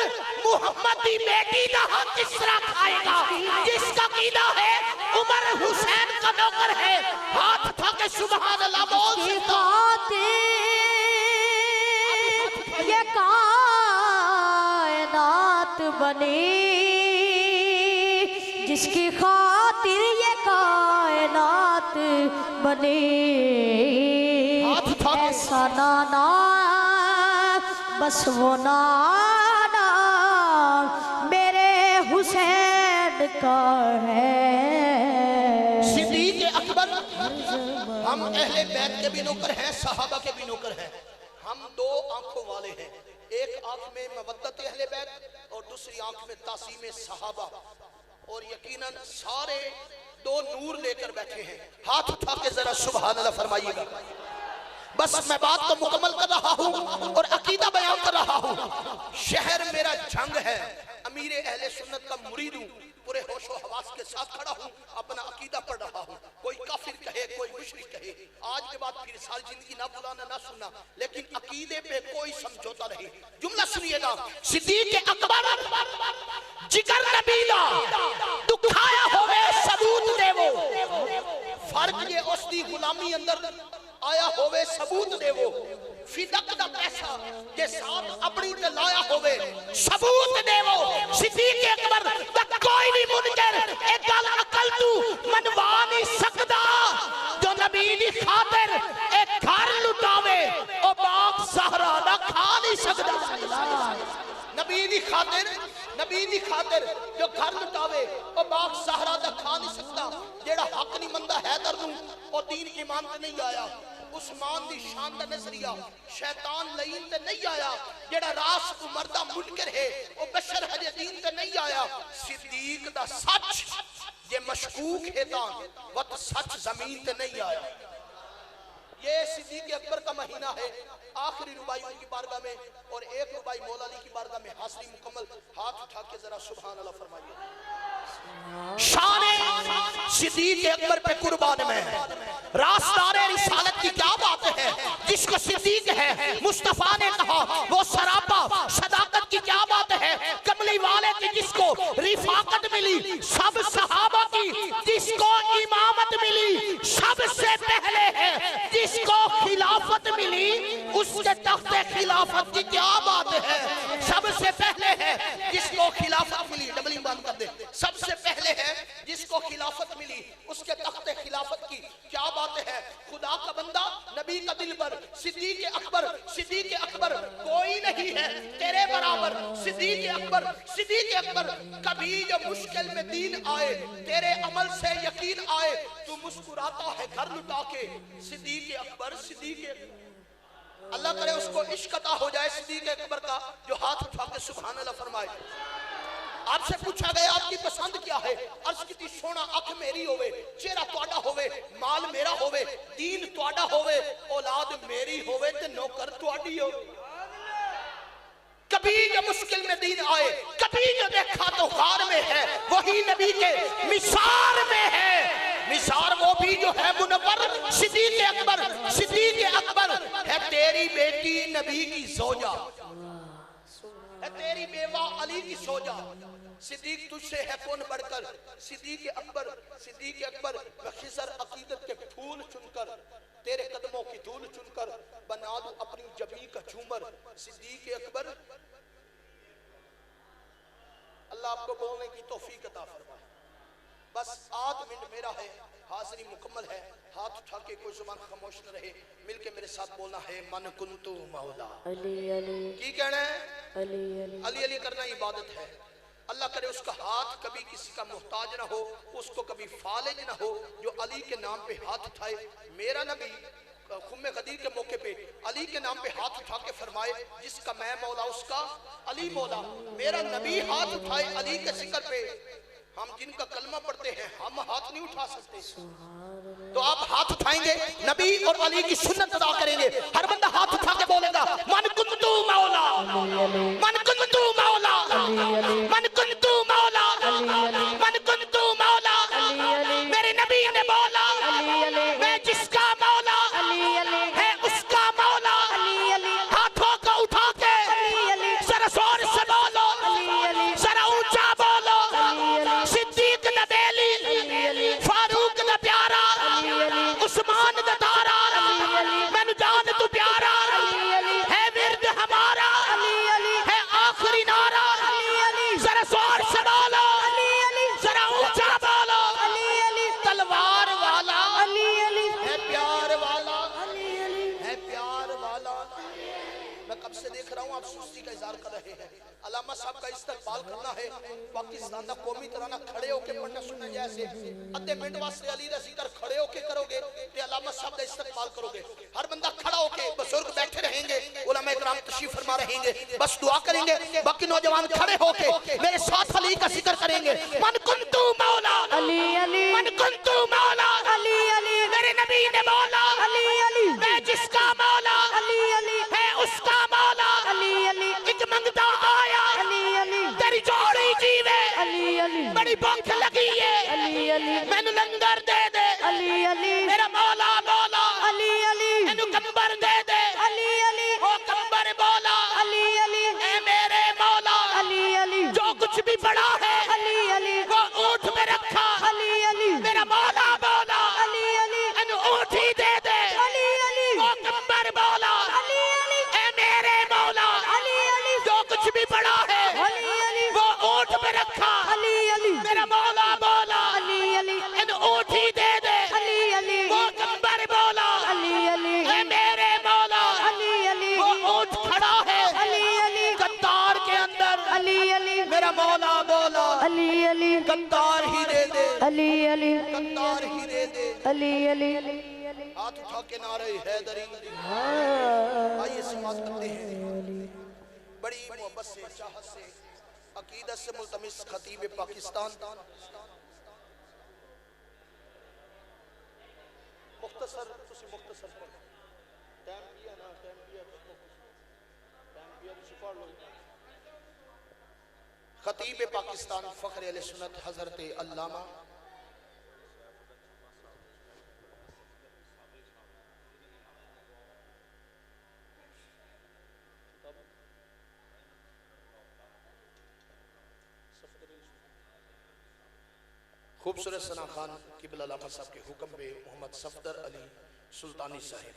मोहम्मद दी बेटी दा हक किस तरह खाएगा जिसका कीदा है उमर हुसैन का नौकर है। हाथ उठा के सुभान अल्लाह बोल ये कायनात बनी जिसकी खातिर ये कायनात बनी ऐसा नाना बस वो नाना मेरे हुसैन का है। सिद्दीक़ अकबर हम अहले बैत के भी नौकर हैं सहाबा के भी नौकर हैं हम दो आंखों वाले हैं एक आंख में मवद्दत अहले बैत और दूसरी आंख में तासीम सहाबा और यकीनन सारे दो नूर लेकर बैठे हैं। हाथ उठा के जरा सुभान अल्लाह फरमाइएगा। बस मैं बात तो मुकम्मल कर रहा हूं और अकीदा बयान कर रहा हूं। शहर मेरा जंग है अमीर अहले सुन्नत का मुरीद हूं पूरे होशो हवास के साथ खड़ा हूं अपना अकीदा पढ़ रहा हूं। कोई काफिर कहे कोई मुशरिक कहे आज के बाद फिर सारी जिंदगी ना बुलाना ना सुनना लेकिन अकीदे पे कोई समझौता नहीं। जुमला सुनिएगा सिद्दीक़ अकबर जिगर नबी दा दुखाया होवे सबूत देवो फर्क ये उसदी गुलामी अंदर आया होवे सबूत देवो फिदक दा पैसा जे साथ अपनी ते लाया होवे सबूत देवो। सिद्दीक़ अकबर दा कोई भी मुनकर एक गल अकल तू मनवा नहीं सकदा जो नबी दी खातिर एक घर लुटावे ओ बाप ज़हरा दा खा नहीं सकदा। नबी दी खातिर जो घर लुटावे ओ बाप ज़हरा दा खा नहीं सकदा। जेड़ा हक नहीं मंदा हैदर नू ओ दीन ईमान ते नहीं आया उस्मान दी शान दा नजरिया शैतान लईन ते नहीं आया जेड़ा रास उमर दा मुनकर है ओ बशर हजे दीन ते नहीं आया। सिद्दीक़ दा सच जे मशकूक है तां वत सच जमीन ते नहीं आया। ये सिद्दीक़ अकबर का महीना है आखिरी रुबाई उनकी बारगाह में और एक रुबाई मौला अली की बारगाह में हासिल मुकम्मल। हाथ उठा के जरा सुभान अल्लाह फरमाइए। शान सिद्दीक़ अकबर पे कुर्बान में रास्तारे रिसालत की क्या बात है जिसको सिद्दीक़ है मुस्तफा ने कहा वो सरापा सदाकत की क्या बात है कमली वाले की जिसको रिफाकत मिली सब सहाबा की जिसको इमामत मिली सबसे पहले है जिसको खिलाफत मिली उसके तख्ते खिलाफत की क्या बात है। सबसे पहले है जिसको खिलाफत मिली डबल बंद कर दे सबसे पहले है जिसको खिलाफत मिली उसके तख्ते खिलाफत की क्या बात है। खुदा का बंदा नबी का दिल पर सिद्दीक़ अकबर कोई नहीं है तेरे बराबर। सिद्दीक़ अकबर कभी जो मुश्किल में दीन आए तेरे अमल से यकीन आए तू मुस्कुराता है घर लुटा के। सिद्दीक़ अकबर अल्लाह करे उसको इश्क अता हो जाए सिद्दीक़ अकबर का जो हाथ उठा के सुभान अल्लाह फरमाए। आपसे पूछा गया आपकी पसंद क्या है अर्ज की सोना अख मेरी होवे चेहरा तुहाडा होवे माल मेरा होवे दीन तुहाडा होवे औलाद मेरी होवे ते नौकर तुहाडी होवे। कभी जो मुश्किल में दीन आए कभी जो देखा तो गार में है वही नबी के मिसार में है। मिसार वो भी जो है मुनव्वर सिद्दीक़ अकबर है तेरी बेटी नबी की ज़ौजा है तेरी बेवा अली की ज़ौजा सिद्दीक तुझसे है कौन बढ़कर, सिद्दीक अकबर खिसर अकीदत के फूल चुनकर, तेरे कदमों की धूल चुनकर बना दूं अपनी जबी का झूमर। सिद्दीक अकबर, अल्लाह आपको बोलने की तौफीक अता फरमाए। बस 8 मिनट मेरा है, हाजिरी मुकम्मल है। हाथ उठा के कोई जुबान खामोश न रहे, मिलके मेरे साथ बोलना है मन कुंतु मौला अली अली की कहना है, अली अली अली अली करना इबादत है। अल्लाह करे उसका हाथ कभी किसी का मोहताज ना हो, उसको कभी फालिज ना हो, जो अली के नाम पे हाथ उठाए। मेरा नबी खुम्मे गदीर के मौके पे अली के नाम पे हाथ उठा के फरमाए, जिसका मैं मौला उसका अली मौला। मेरा नबी हाथ उठाए अली के जिक्र पे, हम जिनका कलमा पढ़ते हैं हम हाथ नहीं उठा सकते। तो आप हाथ उठाएंगे, नबी और अली की सुन्नत अदा करेंगे। हर बंदा हाथ उठा के बोलेगा मन कुंतु मौला, मन कुंतु मौला, मन कुंतु मौला, मन कुंतु मौला। मेरे नबी ने बोला मैं जिसका मौला है उसका मौला। हाथों को उठा के जरा जोर से बोलो, जरा ऊंचा बोलो। सिद्दीक न बेली, फारूक न प्यारा, उस्मान न तारा, मैनू जान तू प्यारा है, विरद हमारा है आखिरी नारा। जरा जोर से बोलो, जरा ऊंचा बोलो। तलवार वाला है, प्यार वाला है, प्यार वाला। मैं कब से देख रहा हूँ आप सुस्ती का इजहार कर रहे हैं। अल्लामा साहब का इस्तकबाल करना है, पाकिस्तान का कौमी तराना खड़े होके पढ़ना सुनना। जैसे अद्धे मिनट वास्ते अली दा जिक्र खड़े होके करोगे तो अल्लामा साहब का इस्तकबाल करोगे। हर बंदा खड़ा होके, बुजुर्ग बैठे रहेंगे, उलमा इकराम तशरीफ फरमा रहेंगे, बस दुआ करेंगे। बाकी नौजवान खड़े होके मेरे साथ अली का जिक्र करेंगे। मन कुंतु मौला अली अली मन कुंतु मौला अली अली मेरे नबी ने बोला अली अली मैं जिसका मौला अली अली है उसका मौला। अली अली एक मंगता आया अली अली तेरी जोड़ी जीवे, अली अली बड़ी भूख लगी है, अली अली मैनू लंगर दे दे। अली अली मेरा मौला बोला अली अली मैनू कंबर दे दे। अली अली ओ कंबर बोला अली अली ए मेरे मौला, अली अली जो कुछ भी बड़ा है अली अली वो ऊँट में रखा। अली अली मेरा मौला बोला अली अली मैनू ऊँट ही दे दे। अली अली ओ कंबर बोला अली अली ए मेरे मौला, अली अली जो कुछ भी बड़ा है अली अली वो ऊँट में रखा। अली अली मेरा मौला बोला अली अली मैनू ऊँट ही दे दे। अली अली वो कंबर बोला अली अली ए मेरे मौला, अली अली वो ऊँट खड़ा है अली अली कतार के अंदर। अली अली मेरा मौला बोला अली अली कतार ही दे दे, अली अली कतार ही दे दे। अली अली हाथ उठा के नारे हैदरी। आइए समाप्त करते हैं। बड़ी मोहब्बत से, चाहत से, अकीदत से मुल्तमिस खतीब पाकिस्तान मुख्तसर पढ़ो। टाइम दिया ना, टाइम दिया तो पढ़ लो। खतीब पाकिस्तान फख्र अहले सुन्नत हजरत अल्लामा खूबसूरत सना खान किबला अल्लामा साहब के हुक्म पे मोहम्मद सफदर अली सुल्तानी साहिब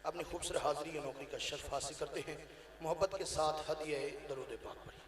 अपनी खूबसूरत हाजिरी और नौकरी का शर्फ हासिल करते हैं। मोहब्बत के साथ हदिया दरूद पाक पढ़िए।